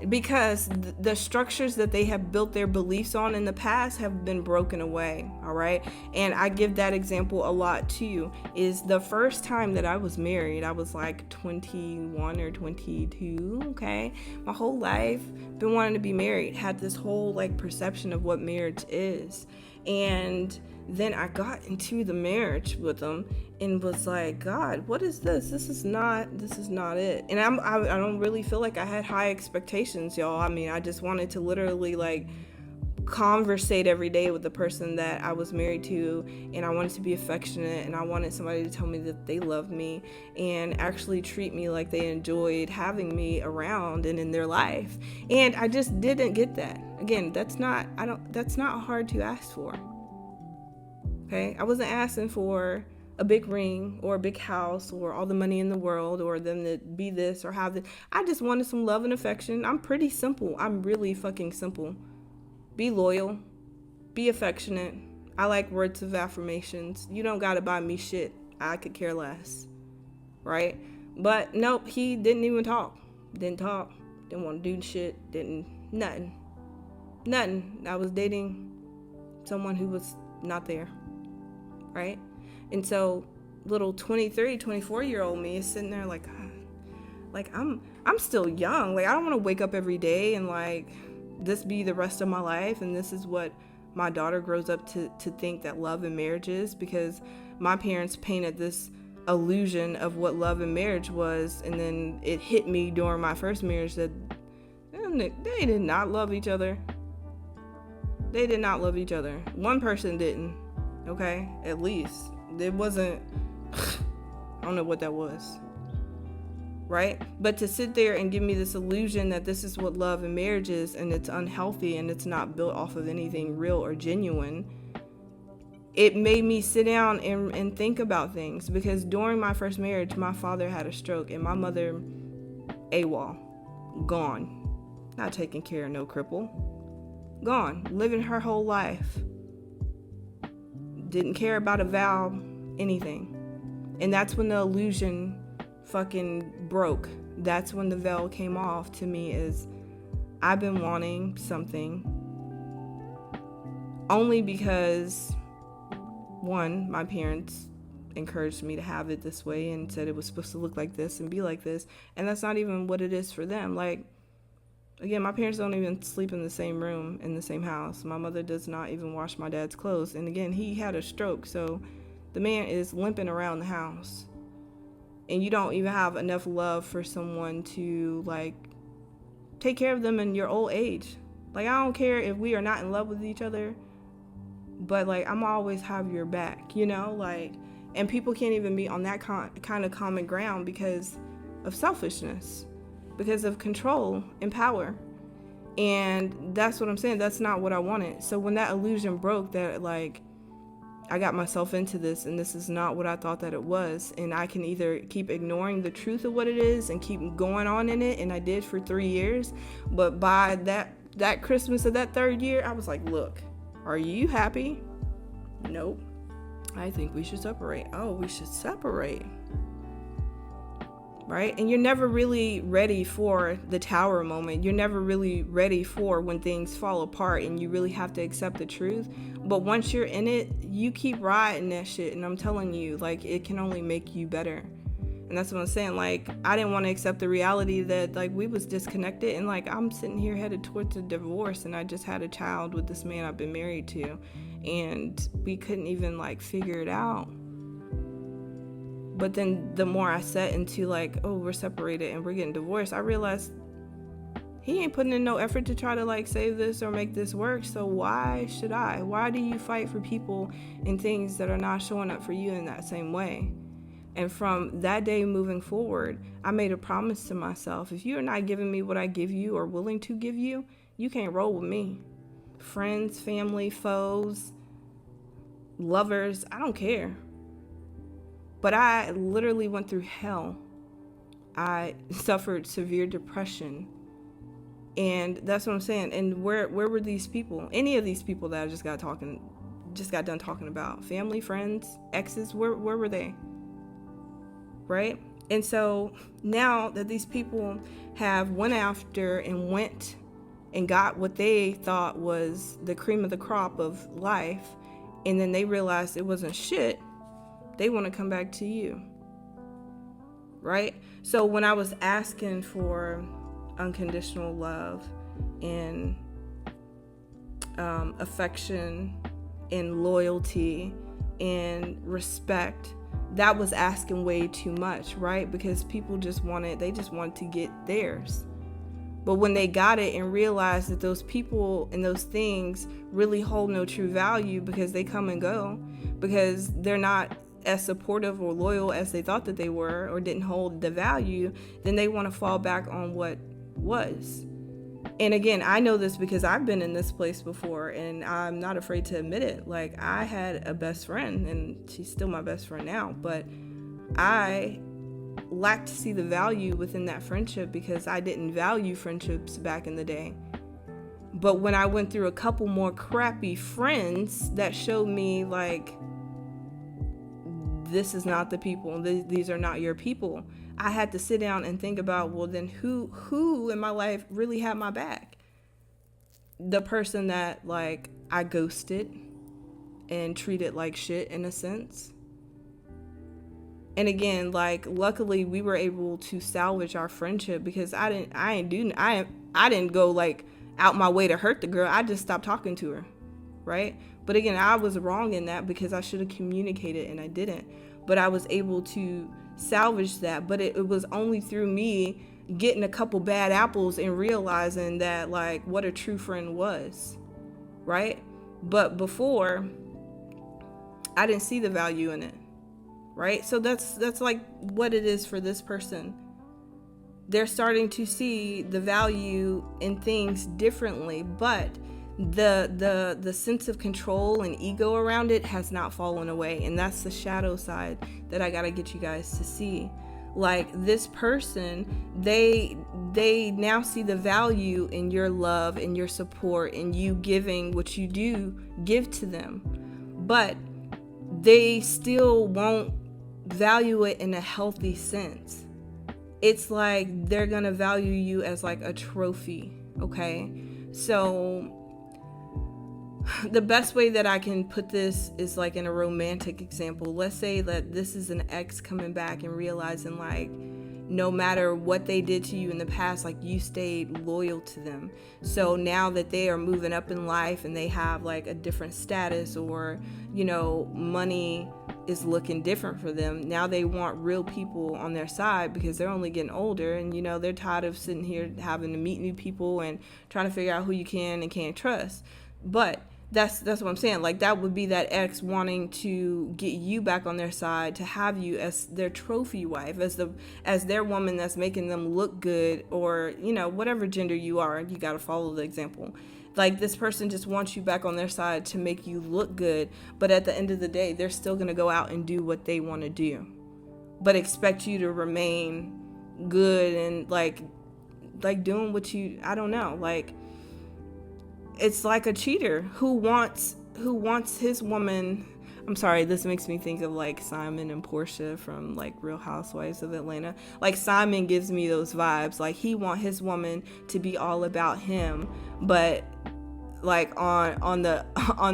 [SPEAKER 1] Because the structures that they have built their beliefs on in the past have been broken away, all right? And I give that example a lot too. Is the first time that I was married, I was like 21 or 22, okay? My whole life, been wanting to be married, had this whole like perception of what marriage is. And then I got into the marriage with them and was like, God, what is this? This is not it. And I don't really feel like I had high expectations, y'all. I mean, I just wanted to literally like conversate every day with the person that I was married to, and I wanted to be affectionate, and I wanted somebody to tell me that they loved me and actually treat me like they enjoyed having me around and in their life. And I just didn't get that. Again, that's not hard to ask for. Okay, I wasn't asking for a big ring or a big house or all the money in the world or them to be this or have this. I just wanted some love and affection. I'm pretty simple. I'm really fucking simple. Be loyal. Be affectionate. I like words of affirmations. You don't gotta buy me shit. I could care less. Right? But nope, he didn't even talk. Didn't talk. Didn't want to do shit. Nothing. I was dating someone who was not there. Right? And so little 23, 24-year-old me is sitting there like I'm still young. Like, I don't want to wake up every day and like this be the rest of my life, and this is what my daughter grows up to think that love and marriage is, because my parents painted this illusion of what love and marriage was, and then it hit me during my first marriage that they did not love each other. They did not love each other. One person didn't. Okay, at least it wasn't, I don't know what that was, right? But to sit there and give me this illusion that this is what love and marriage is, and it's unhealthy and it's not built off of anything real or genuine, it made me sit down and think about things. Because during my first marriage, my father had a stroke and my mother AWOL, gone, not taking care of no cripple, gone, living her whole life. Didn't care about a vow, anything. And that's when the illusion fucking broke. That's when the veil came off to me, is I've been wanting something only because, one, my parents encouraged me to have it this way and said it was supposed to look like this and be like this. And that's not even what it is for them. Like, again, my parents don't even sleep in the same room, in the same house. My mother does not even wash my dad's clothes. And again, he had a stroke, so the man is limping around the house. And you don't even have enough love for someone to, like, take care of them in your old age. Like, I don't care if we are not in love with each other, but like, I'm always have your back, you know? Like, and people can't even be on that kind of common ground because of selfishness, because of control and power. And that's what I'm saying. That's not what I wanted. So when that illusion broke, that like, I got myself into this and this is not what I thought that it was, and I can either keep ignoring the truth of what it is and keep going on in it, and I did for 3 years. But by that Christmas of that 3rd year, I was like, look, are you happy? Nope. I think we should separate. Oh, we should separate. Right? And you're never really ready for the tower moment. You're never really ready for when things fall apart and you really have to accept the truth. But once you're in it, you keep riding that shit. And I'm telling you, like, it can only make you better. And that's what I'm saying. Like, I didn't want to accept the reality that, like, we was disconnected. And, like, I'm sitting here headed towards a divorce. And I just had a child with this man I've been married to. And we couldn't even, like, figure it out. But then the more I set into like, oh, we're separated and we're getting divorced, I realized he ain't putting in no effort to try to like save this or make this work. So why should I? Why do you fight for people and things that are not showing up for you in that same way? And from that day moving forward, I made a promise to myself. If you are not giving me what I give you or willing to give you, you can't roll with me. Friends, family, foes, lovers, I don't care. But I literally went through hell. I suffered severe depression. And that's what I'm saying. And where were these people? Any of these people that I just got done talking about. Family, friends, exes, where were they? Right? And so now that these people have went after and went and got what they thought was the cream of the crop of life, and then they realized it wasn't shit, they want to come back to you, right? So when I was asking for unconditional love and affection and loyalty and respect, that was asking way too much, right? Because people just wanted to get theirs. But when they got it and realized that those people and those things really hold no true value because they come and go, because they're not as supportive or loyal as they thought that they were or didn't hold the value, then they want to fall back on what was. And again, I know this because I've been in this place before and I'm not afraid to admit it. Like, I had a best friend and she's still my best friend now, but I lacked to see the value within that friendship because I didn't value friendships back in the day. But when I went through a couple more crappy friends that showed me like, this is not the people, these are not your people, I had to sit down and think about, well, then who in my life really had my back? The person that like I ghosted and treated like shit in a sense. And again, like, luckily we were able to salvage our friendship because I didn't go like out my way to hurt the girl. I just stopped talking to her, right? But again, I was wrong in that because I should have communicated and I didn't. But I was able to salvage that. But it was only through me getting a couple bad apples and realizing that like what a true friend was, right? But before, I didn't see the value in it, right? So that's like what it is for this person. They're starting to see the value in things differently, but the sense of control and ego around it has not fallen away. And that's the shadow side that I gotta get you guys to see. Like, this person, they now see the value in your love and your support and you giving what you do give to them, but they still won't value it in a healthy sense. It's like they're gonna value you as like a trophy, okay? So the best way that I can put this is like in a romantic example. Let's say that this is an ex coming back and realizing like, no matter what they did to you in the past, like you stayed loyal to them. So now that they are moving up in life and they have like a different status, or, you know, money is looking different for them, now they want real people on their side because they're only getting older, and, you know, they're tired of sitting here having to meet new people and trying to figure out who you can and can't trust. But that's what I'm saying. Like, that would be that ex wanting to get you back on their side, to have you as their trophy wife, as their woman that's making them look good, or, you know, whatever gender you are, you got to follow the example. Like, this person just wants you back on their side to make you look good, but at the end of the day, they're still going to go out and do what they want to do, but expect you to remain good and like doing what you, I don't know, like, it's like a cheater who wants his woman. I'm sorry, this makes me think of like Simon and Portia from like Real Housewives of Atlanta. Like, Simon gives me those vibes. Like, he want his woman to be all about him, but like on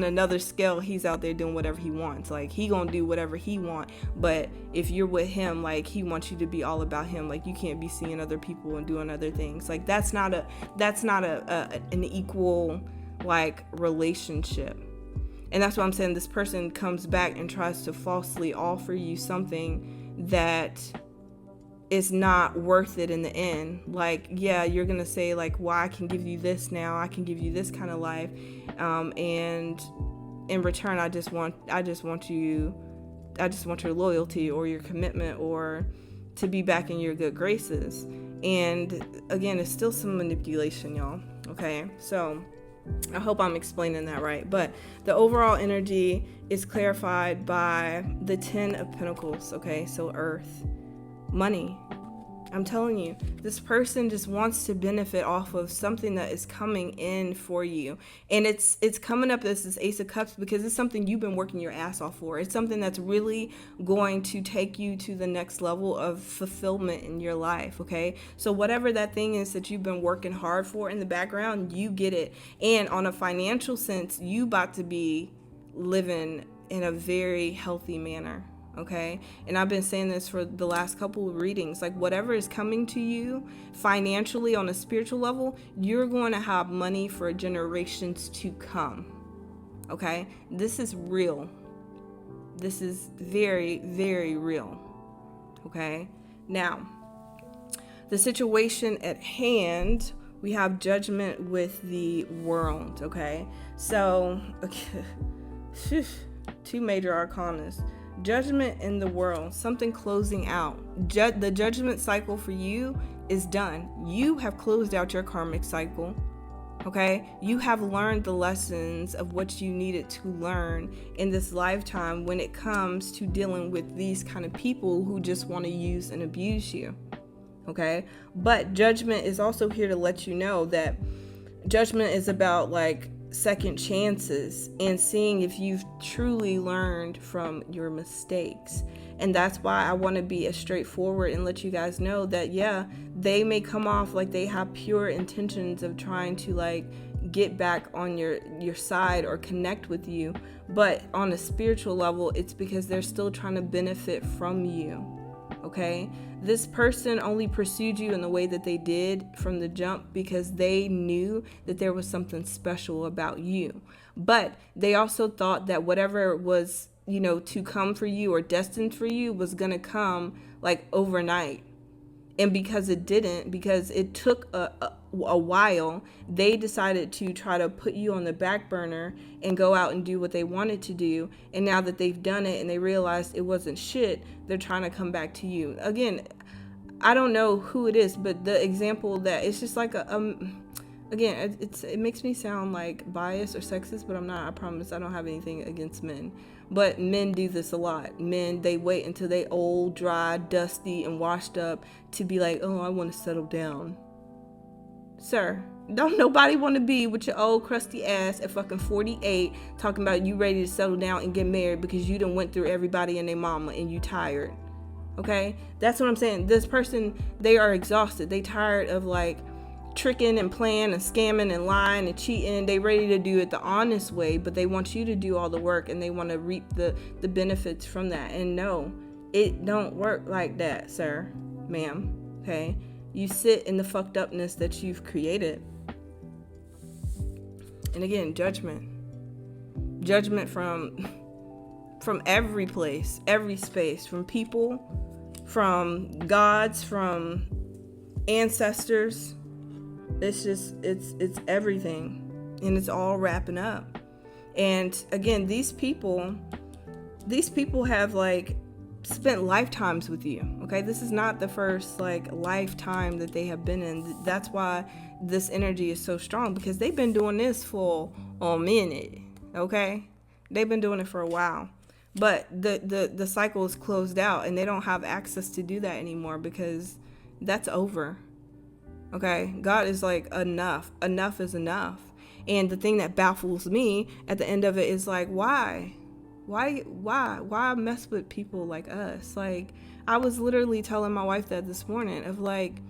[SPEAKER 1] another scale, he's out there doing whatever he wants. Like, he gonna do whatever he want, but if you're with him, like, he wants you to be all about him. Like, you can't be seeing other people and doing other things. Like, that's not an equal like relationship. And that's what I'm saying. This person comes back and tries to falsely offer you something that is not worth it in the end. Like, yeah, you're gonna say like, well, I can give you this now, I can give you this kind of life, and in return, I just want your loyalty or your commitment, or to be back in your good graces. And again, it's still some manipulation, y'all. Okay, so I hope I'm explaining that right. But the overall energy is clarified by the 10 of Pentacles. Okay, so Earth, money. I'm telling you, this person just wants to benefit off of something that is coming in for you. And it's coming up as this Ace of Cups because it's something you've been working your ass off for. It's something that's really going to take you to the next level of fulfillment in your life, okay? So whatever that thing is that you've been working hard for in the background, you get it. And on a financial sense, you about to be living in a very healthy manner. Okay, and I've been saying this for the last couple of readings. Like, whatever is coming to you financially on a spiritual level, you're going to have money for generations to come. Okay, this is real. This is very, very real. Okay, now the situation at hand, we have Judgment with the World. Okay, so okay. Two major arcanas. Judgment in the World, something closing out. The judgment cycle for you is done. You have closed out your karmic cycle. Okay? You have learned the lessons of what you needed to learn in this lifetime when it comes to dealing with these kind of people who just want to use and abuse you. Okay? But Judgment is also here to let you know that Judgment is about like second chances and seeing if you've truly learned from your mistakes. And that's why I want to be as straightforward and let you guys know that, yeah, they may come off like they have pure intentions of trying to like get back on your side or connect with you, but on a spiritual level, it's because they're still trying to benefit from you. Okay, this person only pursued you in the way that they did from the jump because they knew that there was something special about you. But they also thought that whatever was, you know, to come for you or destined for you was going to come like overnight. And because it didn't, because it took a while, they decided to try to put you on the back burner and go out and do what they wanted to do. And now that they've done it and they realized it wasn't shit, they're trying to come back to you. Again, I don't know who it is, but the example that it's just like again, it makes me sound like biased or sexist, but I'm not. I promise I don't have anything against men. But men do this a lot. Men, they wait until they old, dry, dusty, and washed up to be like, oh, I want to settle down. Sir, don't nobody want to be with your old crusty ass at fucking 48 talking about you ready to settle down and get married because you done went through everybody and their mama and you tired. Okay? That's what I'm saying. This person, they are exhausted. They tired of like tricking and playing and scamming and lying and cheating. They ready to do it the honest way, but they want you to do all the work and they want to reap the benefits from that. And no, it don't work like that, sir, ma'am. Okay? You sit in the fucked upness that you've created. And again, judgment from every place, every space, from people, from gods, from ancestors. It's everything, and it's all wrapping up. And again, these people have like spent lifetimes with you. Okay, this is not the first like lifetime that they have been in. That's why this energy is so strong, because they've been doing this for a minute. Okay, they've been doing it for a while, but the cycle is closed out, and they don't have access to do that anymore, because that's over. Okay, God is like, enough is enough. And the thing that baffles me at the end of it is like, why mess with people like us? Like, I was literally telling my wife that this morning, of like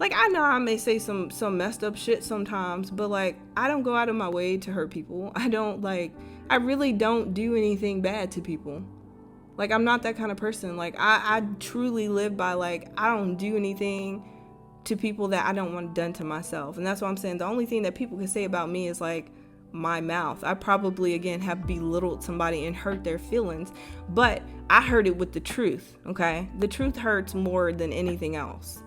[SPEAKER 1] I know I may say some messed up shit sometimes, but like, I don't go out of my way to hurt people. I really don't do anything bad to people. Like, I'm not that kind of person. Like, I truly live by, like, I don't do anything to people that I don't want done to myself. And that's what I'm saying. The only thing that people can say about me is like my mouth. I probably, again, have belittled somebody and hurt their feelings, but I heard it with the truth. Okay, the truth hurts more than anything else.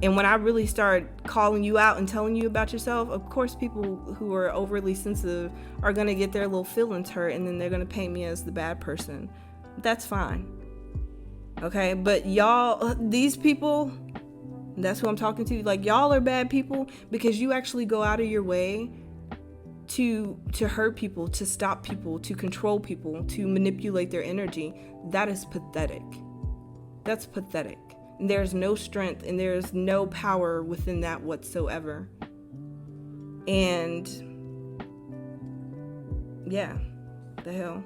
[SPEAKER 1] And when I really start calling you out and telling you about yourself, of course people who are overly sensitive are going to get their little feelings hurt, and then they're going to paint me as the bad person. That's fine. Okay, but y'all, these people, that's who I'm talking to. Like, y'all are bad people because you actually go out of your way to hurt people, to stop people, to control people, to manipulate their energy. That is pathetic. That's pathetic. And there's no strength and there's no power within that whatsoever. And yeah, the hell.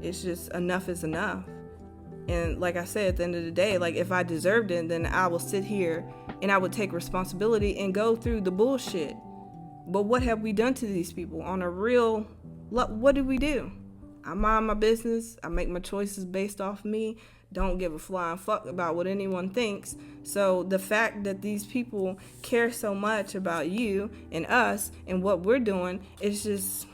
[SPEAKER 1] It's just, enough is enough. And like I said, at the end of the day, like, if I deserved it, then I will sit here and I would take responsibility and go through the bullshit. But what have we done to these people on a real, what do we do? I mind my business. I make my choices based off me. Don't give a flying fuck about what anyone thinks. So the fact that these people care so much about you and us and what we're doing is just,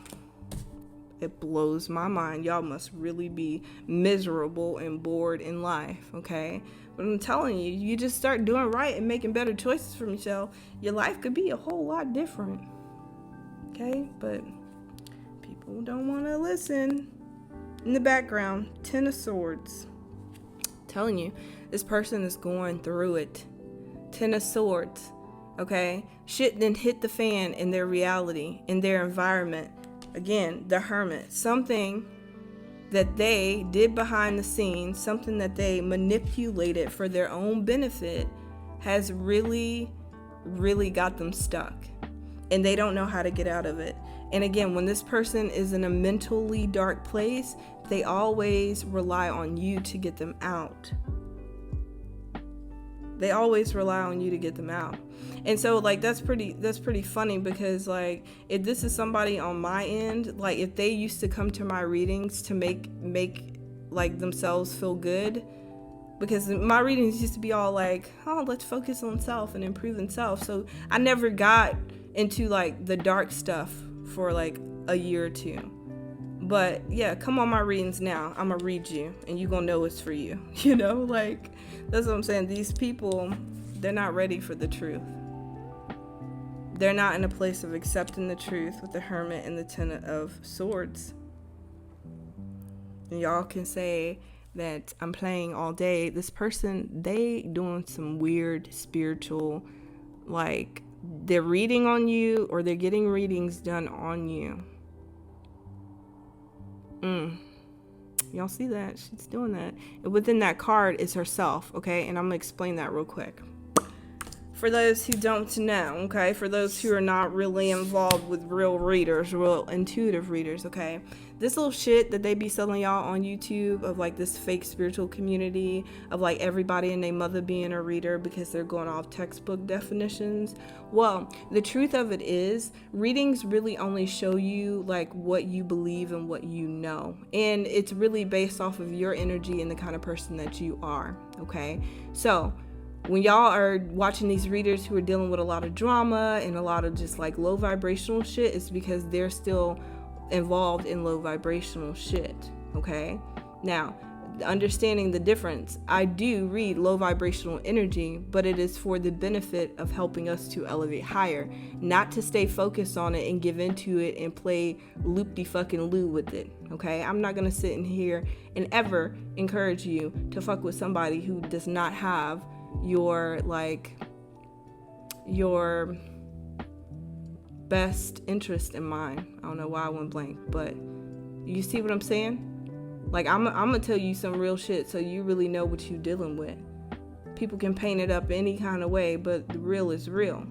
[SPEAKER 1] it blows my mind. Y'all must really be miserable and bored in life, okay? But I'm telling you, you just start doing right and making better choices for yourself, your life could be a whole lot different, okay? But people don't want to listen. In the background, 10 of Swords. Telling you, this person is going through it. 10 of Swords, okay? Shit then hit the fan in their reality, in their environment. Again, the Hermit. Something that they did behind the scenes, something that they manipulated for their own benefit, has really, really got them stuck. And they don't know how to get out of it. And again, when this person is in a mentally dark place, they always rely on you to get them out. They always rely on you to get them out. And so, like, that's pretty funny, because, like, if this is somebody on my end, like, if they used to come to my readings to make like themselves feel good, because my readings used to be all like, oh, let's focus on self and improving self. So I never got into like the dark stuff for like a year or two. But yeah, come on my readings now. I'm gonna read you and you're gonna know it's for you. You know, like, that's what I'm saying. These people, they're not ready for the truth. They're not in a place of accepting the truth with the Hermit and the 10 of Swords. And y'all can say that I'm playing all day. This person, they doing some weird spiritual, like, they're reading on you or they're getting readings done on you. Y'all see that? She's doing that. And within that card is herself, okay? And I'm going to explain that real quick. For those who don't know, okay? For those who are not really involved with real readers, real intuitive readers, okay? This little shit that they be selling y'all on YouTube of like this fake spiritual community of like everybody and their mother being a reader because they're going off textbook definitions. Well, the truth of it is, readings really only show you like what you believe and what you know. And it's really based off of your energy and the kind of person that you are, okay? So When y'all are watching these readers who are dealing with a lot of drama and a lot of just like low vibrational shit, it's because they're still involved in low vibrational shit. Okay? Now, understanding the difference, I do read low vibrational energy, but it is for the benefit of helping us to elevate higher, not to stay focused on it and give into it and play loop-de-fucking-loo with it. Okay? I'm not gonna sit in here and ever encourage you to fuck with somebody who does not have your best interest in mind. I don't know why I went blank, but you see what I'm saying? Like, I'm gonna tell you some real shit so you really know what you're dealing with. People can paint it up any kind of way, but the real is real.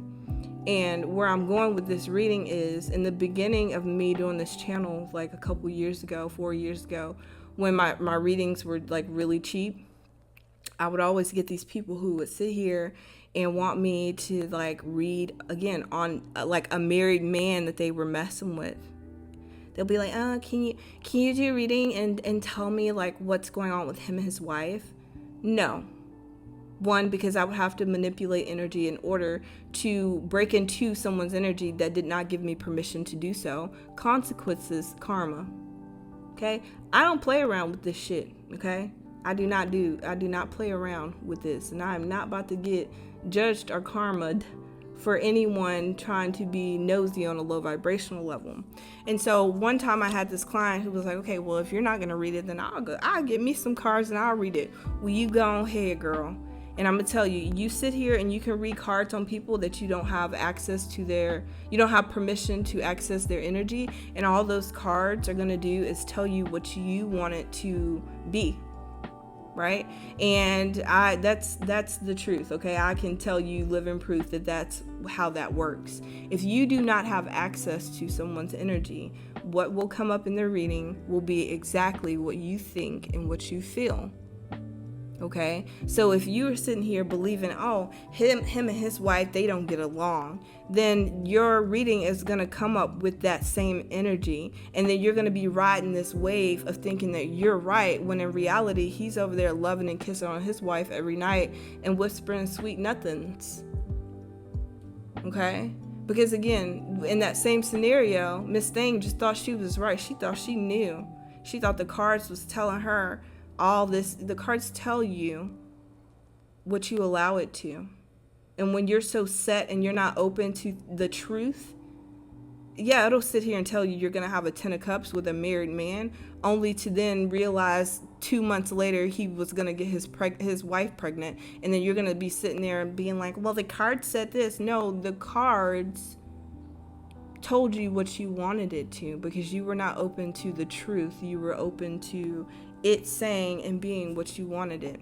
[SPEAKER 1] And where I'm going with this reading is, in the beginning of me doing this channel, like a couple years ago, 4 years ago, when my readings were like really cheap, I would always get these people who would sit here and want me to like read again on like a married man that they were messing with. They'll be like, can you do a reading and tell me like what's going on with him and his wife? No. One, because I would have to manipulate energy in order to break into someone's energy that did not give me permission to do so. Consequences, karma. Okay? I don't play around with this shit. Okay? I do not play around with this, and I am not about to get judged or karma'd for anyone trying to be nosy on a low vibrational level. And so one time I had this client who was like, okay, well, if you're not going to read it, then I'll get me some cards and I'll read it. Well, you go ahead, girl. And I'm going to tell you, you sit here and you can read cards on people that you don't have access to you don't have permission to access their energy. And all those cards are going to do is tell you what you want it to be. Right? And that's the truth. Okay. I can tell you living proof that that's how that works. If you do not have access to someone's energy, what will come up in their reading will be exactly what you think and what you feel. Okay. So if you are sitting here believing, oh, him and his wife, they don't get along, then your reading is going to come up with that same energy. And then you're going to be riding this wave of thinking that you're right, when in reality, he's over there loving and kissing on his wife every night and whispering sweet nothings. Okay. Because again, in that same scenario, Miss Thing just thought she was right. She thought she knew. She thought the cards was telling her all this. The cards tell you what you allow it to. And when you're so set and you're not open to the truth, yeah, it'll sit here and tell you you're going to have a 10 of cups with a married man, only to then realize 2 months later he was going to get his wife pregnant. And then you're going to be sitting there and being like, well, the cards said this. No, the cards told you what you wanted it to, because you were not open to the truth. You were open to it saying and being what you wanted it.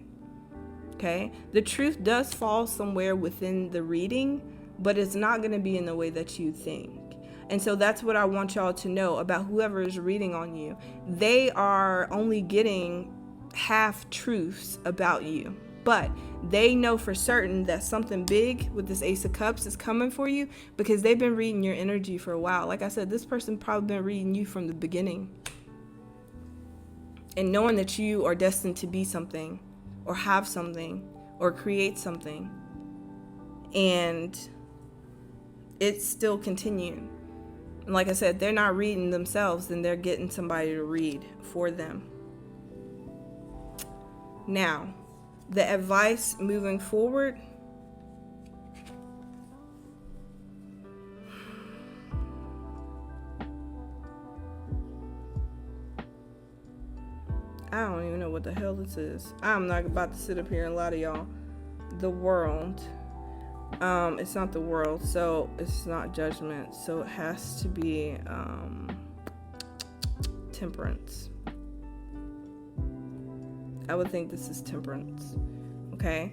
[SPEAKER 1] Okay? The truth does fall somewhere within the reading, but it's not going to be in the way that you think. And so that's what I want y'all to know about whoever is reading on you. They are only getting half truths about you, but they know for certain that something big with this Ace of Cups is coming for you, because they've been reading your energy for a while. Like I said, this person probably been reading you from the beginning, and knowing that you are destined to be something or have something or create something, and it's still continuing. And like I said, they're not reading themselves, then they're getting somebody to read for them. Now, the advice moving forward. I don't even know what the hell this is. I'm not about to sit up here and lie to y'all. The world. It's not the world, so it's not judgment. So it has to be temperance. I would think this is temperance. Okay?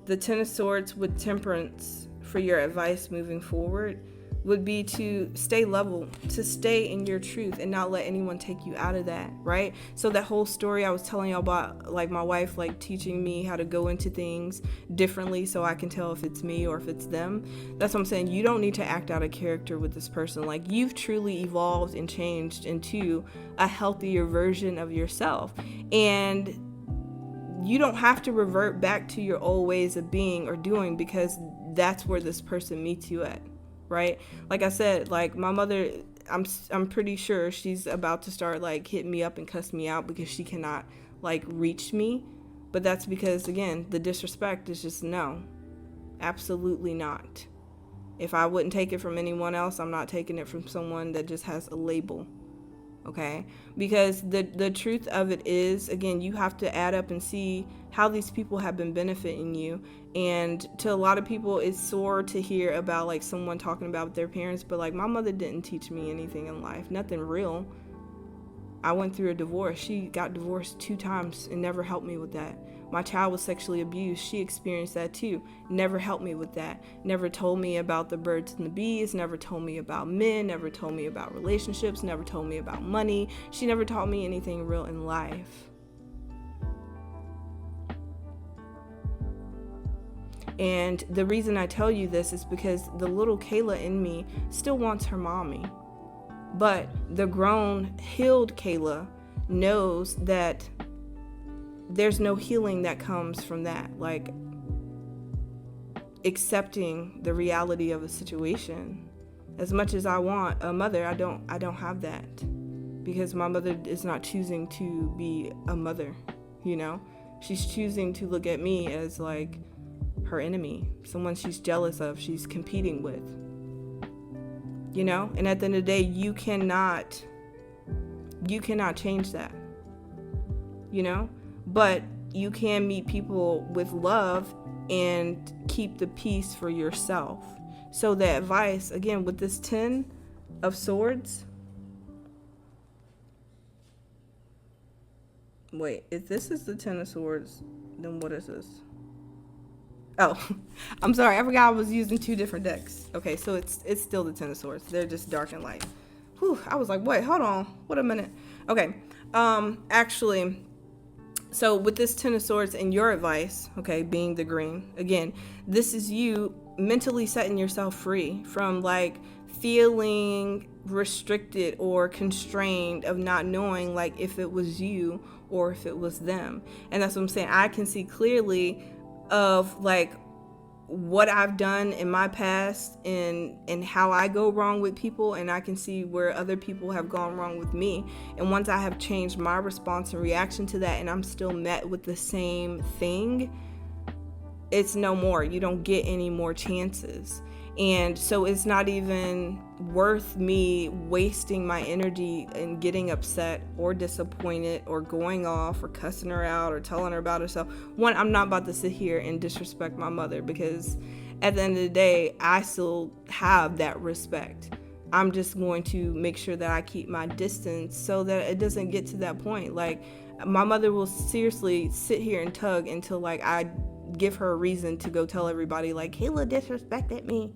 [SPEAKER 1] The 10 of Swords with temperance for your advice moving forward would be to stay level, to stay in your truth and not let anyone take you out of that, right? So that whole story I was telling y'all about, like my wife like teaching me how to go into things differently so I can tell if it's me or if it's them. That's what I'm saying. You don't need to act out of character with this person. Like, you've truly evolved and changed into a healthier version of yourself. And you don't have to revert back to your old ways of being or doing, because that's where this person meets you at, right? Like I said, like my mother, I'm pretty sure she's about to start like hitting me up and cuss me out because she cannot like reach me. But that's because, again, the disrespect is just no, absolutely not. If I wouldn't take it from anyone else, I'm not taking it from someone that just has a label. Okay? Because the truth of it is, again, you have to add up and see how these people have been benefiting you. And to a lot of people, it's sore to hear about like someone talking about their parents, but like my mother didn't teach me anything in life, nothing real. I went through a divorce. She got divorced 2 times and never helped me with that. My child was sexually abused. She experienced that too. Never helped me with that. Never told me about the birds and the bees. Never told me about men. Never told me about relationships. Never told me about money. She never taught me anything real in life. And the reason I tell you this is because the little Kayla in me still wants her mommy. But the grown, healed Kayla knows that there's no healing that comes from that. Like accepting the reality of a situation. As much as I want a mother, I don't have that. Because my mother is not choosing to be a mother, you know? She's choosing to look at me as like her enemy, someone she's jealous of, she's competing with. You know, and at the end of the day, you cannot change that, you know, but you can meet people with love and keep the peace for yourself. So the advice, again, with this 10 of Swords, wait, if this is the 10 of Swords, then what is this? Oh, I'm sorry. I forgot I was using 2 different decks. Okay, so it's still the 10 of Swords. They're just dark and light. Whew, I was like, wait, hold on. Wait a minute. Okay, actually, so with this 10 of Swords and your advice, okay, being the green, again, this is you mentally setting yourself free from like feeling restricted or constrained of not knowing like if it was you or if it was them. And that's what I'm saying. I can see clearly of like what I've done in my past and how I go wrong with people, and I can see where other people have gone wrong with me. And once I have changed my response and reaction to that and I'm still met with the same thing, it's no more. You don't get any more chances. And so it's not even worth me wasting my energy and getting upset or disappointed or going off or cussing her out or telling her about herself. One, I'm not about to sit here and disrespect my mother, because at the end of the day, I still have that respect. I'm just going to make sure that I keep my distance so that it doesn't get to that point. Like, my mother will seriously sit here and tug until like I give her a reason to go tell everybody like, Kayla disrespected me.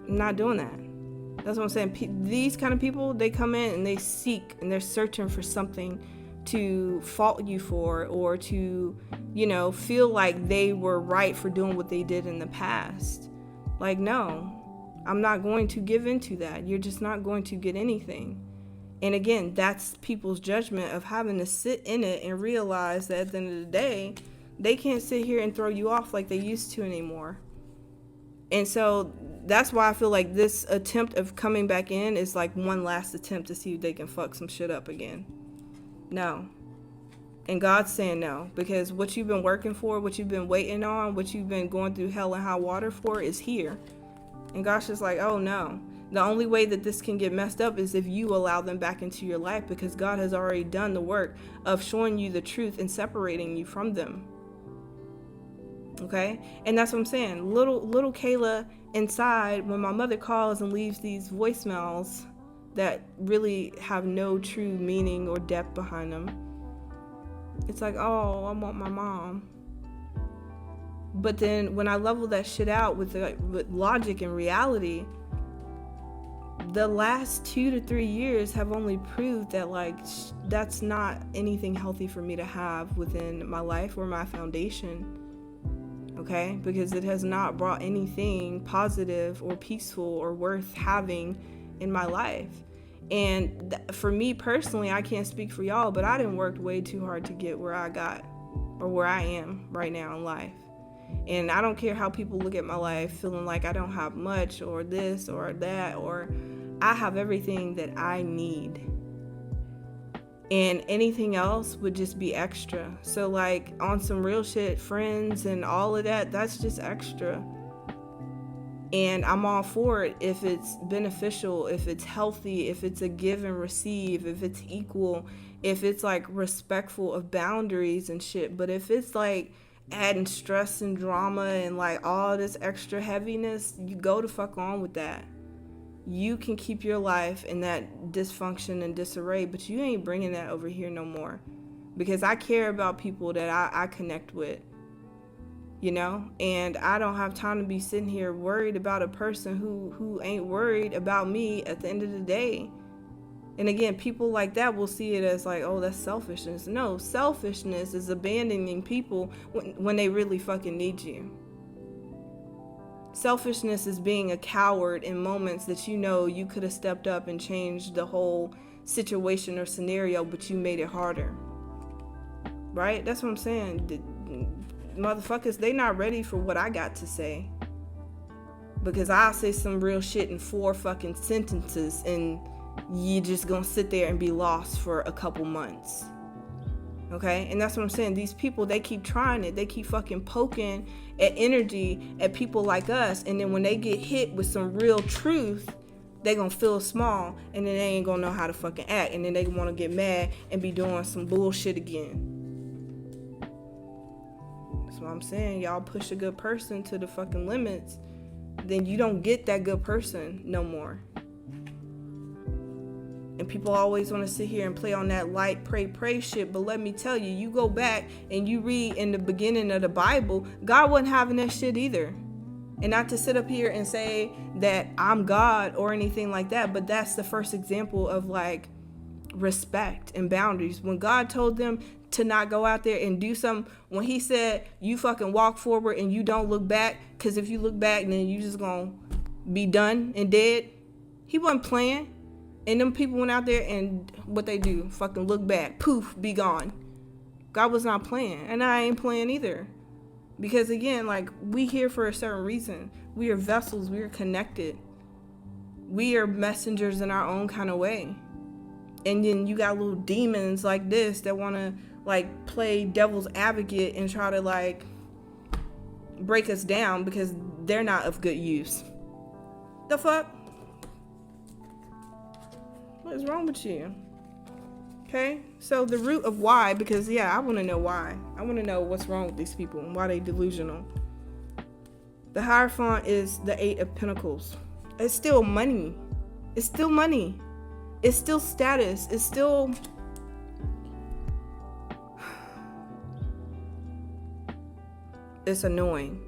[SPEAKER 1] I'm not doing that. That's what I'm saying. These kind of people, they come in and they seek and they're searching for something to fault you for, or to, you know, feel like they were right for doing what they did in the past. Like, no, I'm not going to give into that. You're just not going to get anything. And again, that's people's judgment of having to sit in it and realize that at the end of the day, they can't sit here and throw you off like they used to anymore. And so that's why I feel like this attempt of coming back in is like one last attempt to see if they can fuck some shit up again. No. And God's saying no, because what you've been working for, what you've been waiting on, what you've been going through hell and high water for is here. And God's just like, oh no. The only way that this can get messed up is if you allow them back into your life, because God has already done the work of showing you the truth and separating you from them. Okay? And that's what I'm saying. Little Kayla inside, when my mother calls and leaves these voicemails that really have no true meaning or depth behind them, it's like, oh, I want my mom. But then when I level that shit out with logic and reality, the last 2 to 3 years have only proved that like that's not anything healthy for me to have within my life or my foundation. Okay, because it has not brought anything positive or peaceful or worth having in my life. And for me personally, I can't speak for y'all, but I done worked way too hard to get where I got. or where I am right now in life. And I don't care how people look at my life feeling like I don't have much or this or that, or I have everything that I need. And anything else would just be extra. So like on some real shit, friends and all of that, that's just extra. And I'm all for it if it's beneficial, if it's healthy, if it's a give and receive, if it's equal, if it's like respectful of boundaries and shit. But if it's like adding stress and drama and like all this extra heaviness, you go to fuck on with that. You can keep your life in that dysfunction and disarray, but you ain't bringing that over here no more. Because I care about people that I connect with, you know? And I don't have time to be sitting here worried about a person who ain't worried about me at the end of the day. And again, people like that will see it as like, oh, that's selfishness. No, selfishness is abandoning people when they really fucking need you. Selfishness is being a coward in moments that you know you could have stepped up and changed the whole situation or scenario, but you made it harder. Right? That's what I'm saying. The motherfuckers, they not ready for what I got to say. Because I'll say some real shit in 4 fucking sentences and you just gonna sit there and be lost for a couple months. Okay? And that's what I'm saying. These people, they keep trying it. They keep fucking poking at energy at people like us. And then when they get hit with some real truth, they gonna feel small. And then they ain't gonna know how to fucking act. And then they wanna get mad and be doing some bullshit again. That's what I'm saying. Y'all push a good person to the fucking limits, then you don't get that good person no more. And people always want to sit here and play on that light, pray shit. But let me tell you, you go back and you read in the beginning of the Bible, God wasn't having that shit either. And not to sit up here and say that I'm God or anything like that, but that's the first example of like respect and boundaries. When God told them to not go out there and do something, when he said, you fucking walk forward and you don't look back, because if you look back, then you just gonna be done and dead. He wasn't playing. And them people went out there and what they do, fucking look back, poof, be gone. God was not playing, and I ain't playing either. Because again, like, we here for a certain reason. We are vessels, we are connected. We are messengers in our own kind of way. And then you got little demons like this that want to like play devil's advocate and try to like break us down because they're not of good use. The fuck? What is wrong with you? Okay, so the root of why, because yeah, I want to know why. I want to know what's wrong with these people and why they delusional. The Hierophant is the 8 of Pentacles. It's still money. It's still money. It's still status. It's still... It's annoying.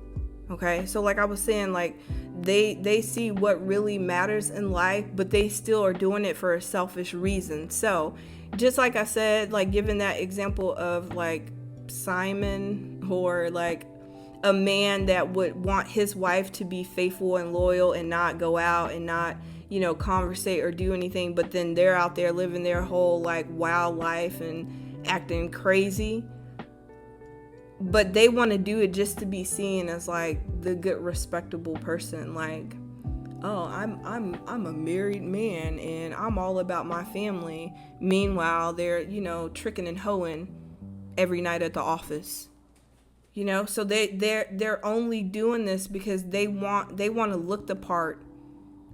[SPEAKER 1] Okay, so like I was saying, like they see what really matters in life, but they still are doing it for a selfish reason. So just like I said, like given that example of like Simon, or like a man that would want his wife to be faithful and loyal and not go out and not, you know, conversate or do anything, but then they're out there living their whole like wild life and acting crazy. But they want to do it just to be seen as like the good, respectable person. Like, oh, I'm a married man and I'm all about my family. Meanwhile, they're, you know, tricking and hoeing every night at the office. You know, so they're only doing this because they want to look the part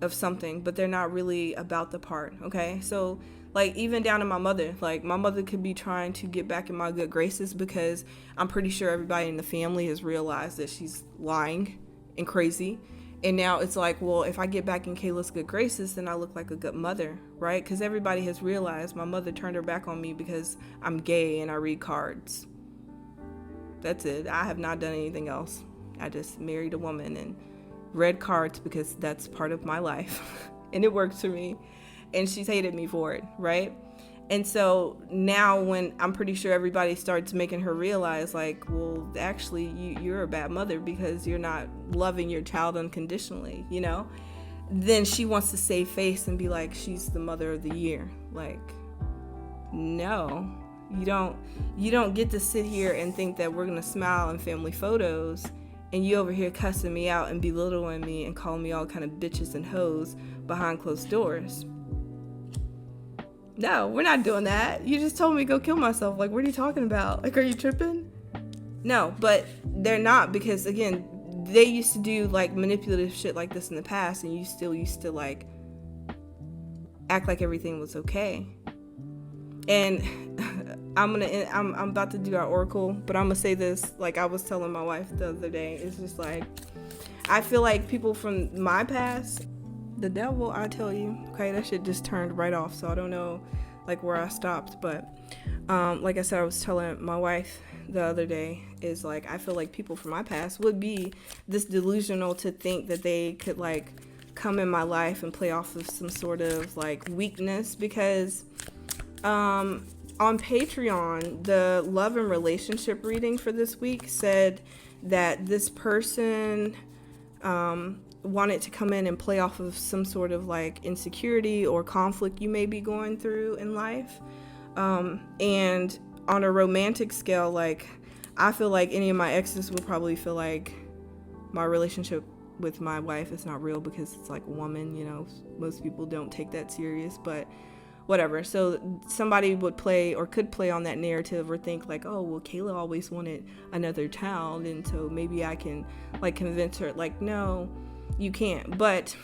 [SPEAKER 1] of something, but they're not really about the part. Okay, so like even down to my mother, like my mother could be trying to get back in my good graces because I'm pretty sure everybody in the family has realized that she's lying and crazy. And now it's like, well, if I get back in Kayla's good graces, then I look like a good mother, right? Because everybody has realized my mother turned her back on me because I'm gay and I read cards. That's it. I have not done anything else. I just married a woman and read cards because that's part of my life. And it works for me. And she's hated me for it, right? And so now when I'm pretty sure everybody starts making her realize, like, well, actually, you're a bad mother because you're not loving your child unconditionally, you know? Then she wants to save face and be like, she's the mother of the year. Like, no, You don't get to sit here and think that we're gonna smile in family photos, and you over here cussing me out and belittling me and calling me all kind of bitches and hoes behind closed doors. No, we're not doing that. You just told me to go kill myself. Like, what are you talking about? Like, are you tripping? No, but they're not, because again, they used to do like manipulative shit like this in the past, and you still used to like act like everything was okay. And I'm about to do our oracle, but I'm gonna say this, like I was telling my wife the other day, it's just like, I feel like people from my past, the devil, I tell you, okay, that shit just turned right off, so I don't know like where I stopped, but like I said, I was telling my wife the other day, is like, I feel like people from my past would be this delusional to think that they could like come in my life and play off of some sort of like weakness, because on Patreon, the love and relationship reading for this week said that this person wanted to come in and play off of some sort of like insecurity or conflict you may be going through in life. And on a romantic scale, like, I feel like any of my exes would probably feel like my relationship with my wife is not real, because it's like a woman, you know, most people don't take that serious, but whatever. So somebody would play or could play on that narrative, or think like, oh, well, Kayla always wanted another child, and so maybe I can like convince her. Like, no, you can't. But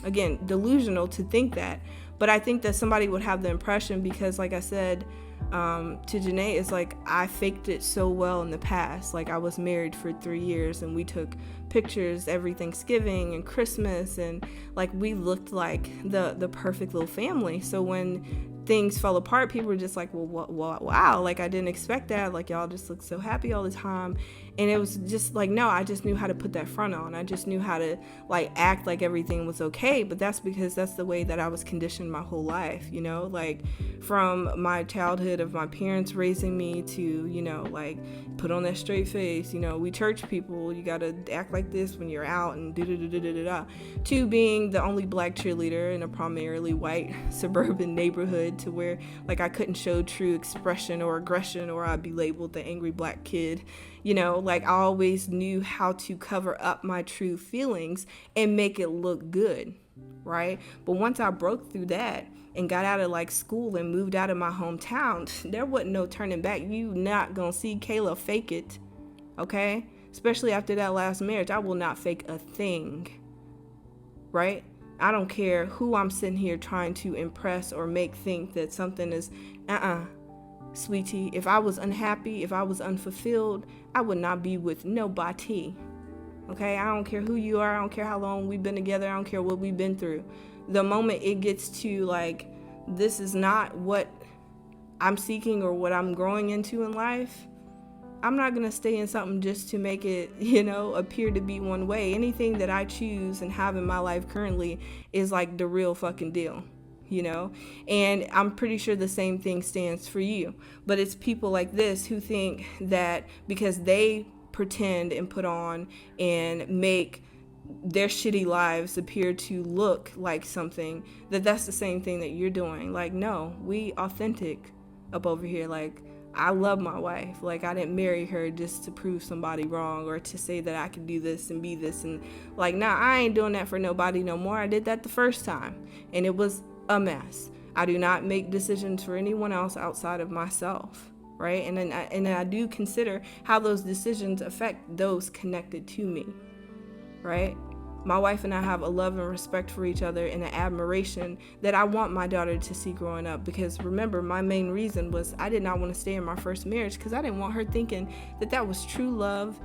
[SPEAKER 1] again, delusional to think that. But I think that somebody would have the impression, because like I said to Janae, it's like, I faked it so well in the past. Like, I was married for 3 years, and we took pictures every Thanksgiving and Christmas, and like, we looked like the perfect little family. So when things fell apart, people were just like, well, wow, like, I didn't expect that, like, y'all just look so happy all the time. And it was just like, no, I just knew how to put that front on. I just knew how to like act like everything was okay. But that's because that's the way that I was conditioned my whole life, you know, like from my childhood of my parents raising me to, you know, like, put on that straight face, you know, we church people, you gotta act like this when you're out, and to being the only black cheerleader in a primarily white suburban neighborhood, to where like I couldn't show true expression or aggression, or I'd be labeled the angry black kid. You know, like, I always knew how to cover up my true feelings and make it look good, right? But once I broke through that and got out of like school and moved out of my hometown, there wasn't no turning back. You not gonna see Kayla fake it, okay? Especially after that last marriage, I will not fake a thing, right? I don't care who I'm sitting here trying to impress or make think that something is, sweetie, if I was unhappy, if I was unfulfilled, I would not be with nobody. Okay, I don't care who you are, I don't care how long we've been together, I don't care what we've been through. The moment it gets to like, this is not what I'm seeking or what I'm growing into in life, I'm not gonna stay in something just to make it, you know, appear to be one way. Anything that I choose and have in my life currently is like the real fucking deal, you know? And I'm pretty sure the same thing stands for you. But it's people like this who think that because they pretend and put on and make their shitty lives appear to look like something, that's the same thing that you're doing. Like, no, we authentic up over here. Like, I love my wife. Like, I didn't marry her just to prove somebody wrong or to say that I could do this and be this. And like, nah, I ain't doing that for nobody no more. I did that the first time, and it was a mess. I do not make decisions for anyone else outside of myself, right? And then I do consider how those decisions affect those connected to me, right? My wife and I have a love and respect for each other and an admiration that I want my daughter to see growing up. Because remember, my main reason was I did not want to stay in my first marriage because I didn't want her thinking that that was true love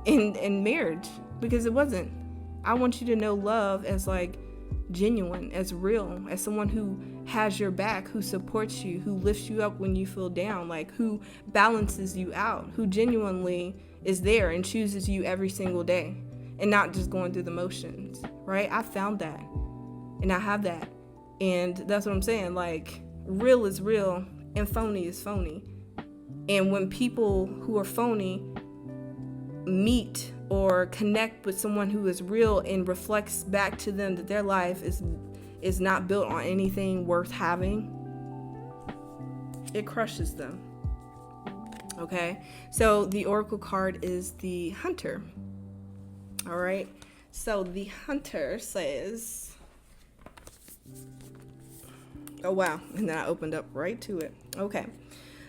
[SPEAKER 1] in marriage, because it wasn't. I want you to know love as like genuine, as real, as someone who has your back, who supports you, who lifts you up when you feel down, like who balances you out, who genuinely is there and chooses you every single day and not just going through the motions, right? I found that and I have that, and that's what I'm saying. Like, real is real and phony is phony. And when people who are phony meet or connect with someone who is real and reflects back to them that their life is not built on anything worth having, It crushes them. Okay, so the oracle card is the Hunter. All right, so the Hunter says, oh wow, and then I opened up right to it. Okay,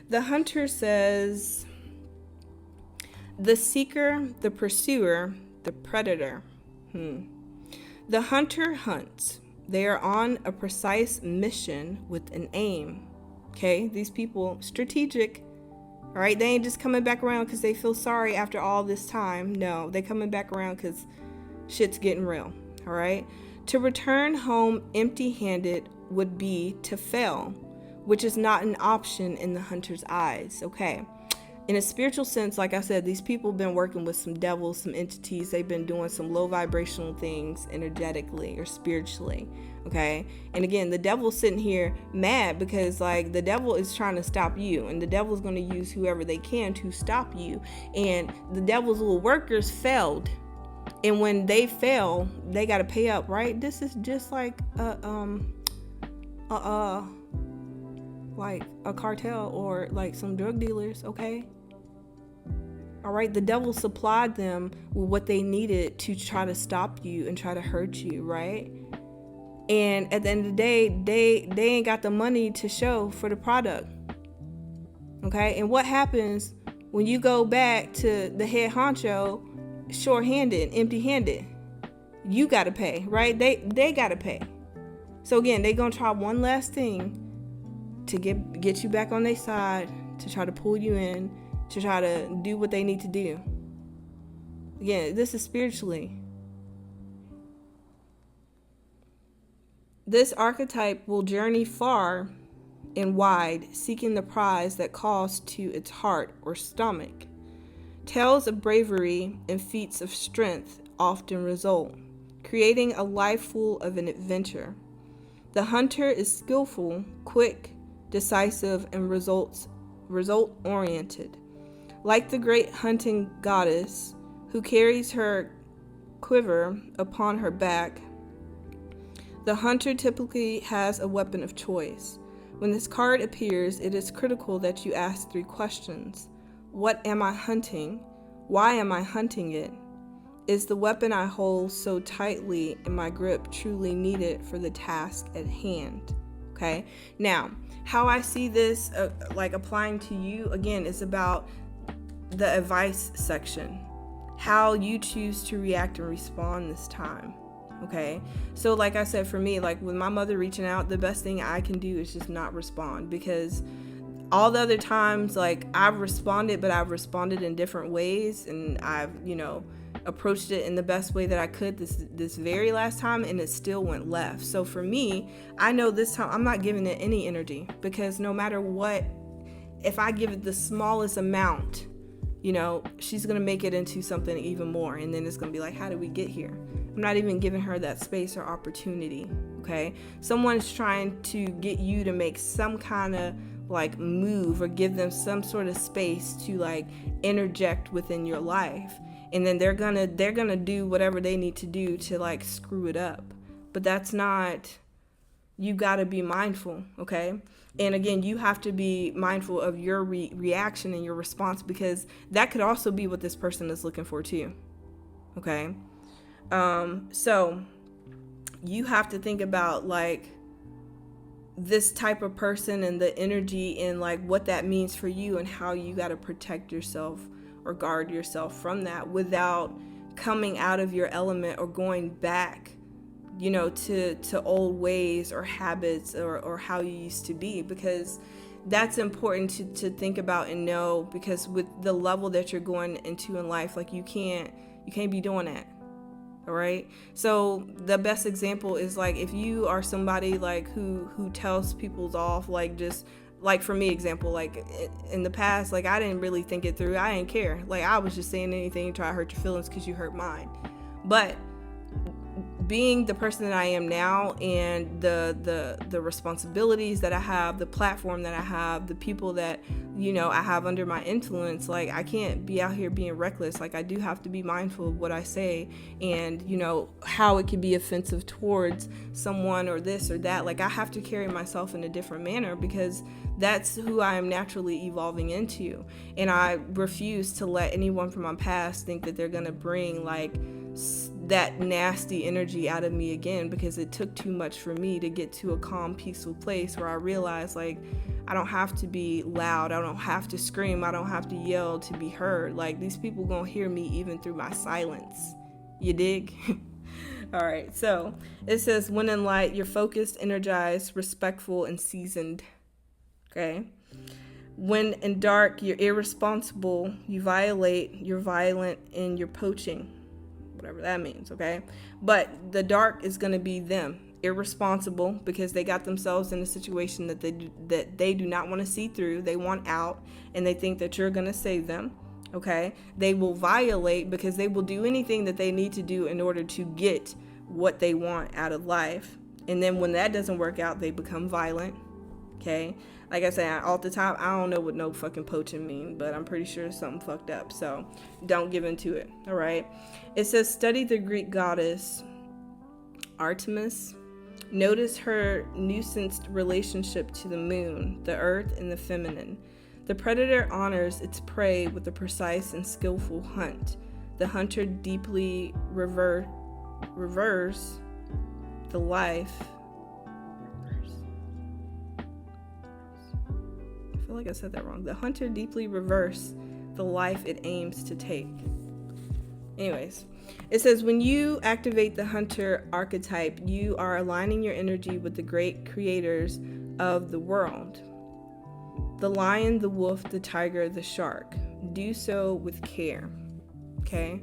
[SPEAKER 1] the Hunter says, the seeker, the pursuer, the predator. The hunter hunts. They are on a precise mission with an aim. Okay, these people, strategic. All right, they ain't just coming back around because they feel sorry after all this time. No, they coming back around because shit's getting real. All right, to return home empty-handed would be to fail, which is not an option in the hunter's eyes. Okay, in a spiritual sense, like I said, these people have been working with some devils, some entities. They've been doing some low vibrational things energetically or spiritually. Okay, and again, the devil's sitting here mad because like the devil is trying to stop you, and the devil's going to use whoever they can to stop you. And the devil's little workers failed, and when they fail, they got to pay up, right? This is just like like a cartel or like some drug dealers. Okay, all right, the devil supplied them with what they needed to try to stop you and try to hurt you, right? And at the end of the day, they ain't got the money to show for the product. Okay, and what happens when you go back to the head honcho short-handed, empty-handed? You gotta pay, right? They gotta pay. So again, they gonna try one last thing to get you back on their side, to try to pull you in, to try to do what they need to do. Again, this is spiritually. This archetype will journey far and wide, seeking the prize that calls to its heart or stomach. Tales of bravery and feats of strength often result, creating a life full of an adventure. The hunter is skillful, quick, decisive, and result-oriented. Like the great hunting goddess who carries her quiver upon her back, the hunter typically has a weapon of choice. When this card appears, it is critical that you ask 3 questions. What am I hunting? Why am I hunting it? Is the weapon I hold so tightly in my grip truly needed for the task at hand? Okay, now how I see this like applying to you, again, is about the advice section, how you choose to react and respond this time. Okay, so like I said, for me, like with my mother reaching out, the best thing I can do is just not respond, because all the other times, like I've responded, but I've responded in different ways, and I've, approached it in the best way that I could this very last time, and it still went left. So for me, I know this time I'm not giving it any energy, because no matter what, if I give it the smallest amount, she's gonna make it into something even more, and then it's gonna be like, how did we get here? I'm not even giving her that space or opportunity. Okay, someone's trying to get you to make some kind of like move, or give them some sort of space to like interject within your life, and then they're gonna do whatever they need to do to like screw it up. But that's not, you gotta be mindful. Okay, and again, you have to be mindful of your reaction and your response, because that could also be what this person is looking for too. Okay, so you have to think about like this type of person and the energy and like what that means for you, and how you got to protect yourself or guard yourself from that without coming out of your element or going back, to old ways or habits or how you used to be, because that's important to think about and know, because with the level that you're going into in life, like you can't be doing that. All right. So the best example is like, if you are somebody like who tells people's off, like just like for me, example, like in the past, like I didn't really think it through. I didn't care. Like I was just saying anything to try to hurt your feelings because you hurt mine. But being the person that I am now, and the responsibilities that I have, the platform that I have, the people that, I have under my influence, like, I can't be out here being reckless. Like, I do have to be mindful of what I say, and how it could be offensive towards someone or this or that. Like, I have to carry myself in a different manner, because that's who I am naturally evolving into. And I refuse to let anyone from my past think that they're gonna bring like that nasty energy out of me again, because it took too much for me to get to a calm, peaceful place where I realized, like, I don't have to be loud, I don't have to scream, I don't have to yell to be heard. Like, these people gonna hear me even through my silence. You dig? All right, so it says, when in light, you're focused, energized, respectful, and seasoned. Okay? When in dark, you're irresponsible, you violate, you're violent, and you're poaching. Whatever that means, okay? But the dark is going to be them, irresponsible, because they got themselves in a situation that they do not want to see through. They want out, and they think that you're going to save them, okay? They will violate, because they will do anything that they need to do in order to get what they want out of life. And then when that doesn't work out, they become violent, okay? Like I said, all the time, I don't know what no fucking poaching mean, but I'm pretty sure it's something fucked up. So don't give into it. All right. It says, study the Greek goddess Artemis. Notice her nuanced relationship to the moon, the earth, and the feminine. The predator honors its prey with a precise and skillful hunt. The hunter deeply reveres the life. I feel like I said that wrong. The hunter deeply reverses the life it aims to take. Anyways, it says, when you activate the hunter archetype, you are aligning your energy with the great creators of the world. The lion, the wolf, the tiger, the shark. Do so with care. Okay?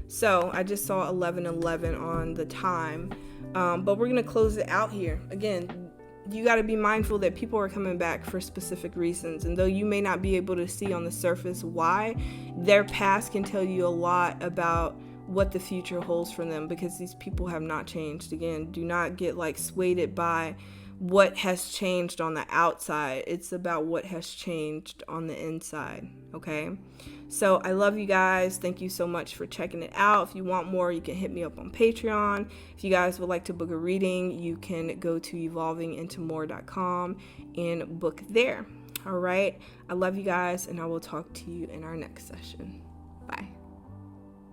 [SPEAKER 1] So I just saw 11:11 on the time, but we're going to close it out here. Again, you got to be mindful that people are coming back for specific reasons. And though you may not be able to see on the surface why, their past can tell you a lot about what the future holds for them, because these people have not changed. Again, do not get like swayed by what has changed on the outside. It's about what has changed on the inside. Okay? So I love you guys. Thank you so much for checking it out. If you want more, you can hit me up on Patreon. If you guys would like to book a reading, you can go to evolvingintomore.com and book there. All right. I love you guys, and I will talk to you in our next session. Bye.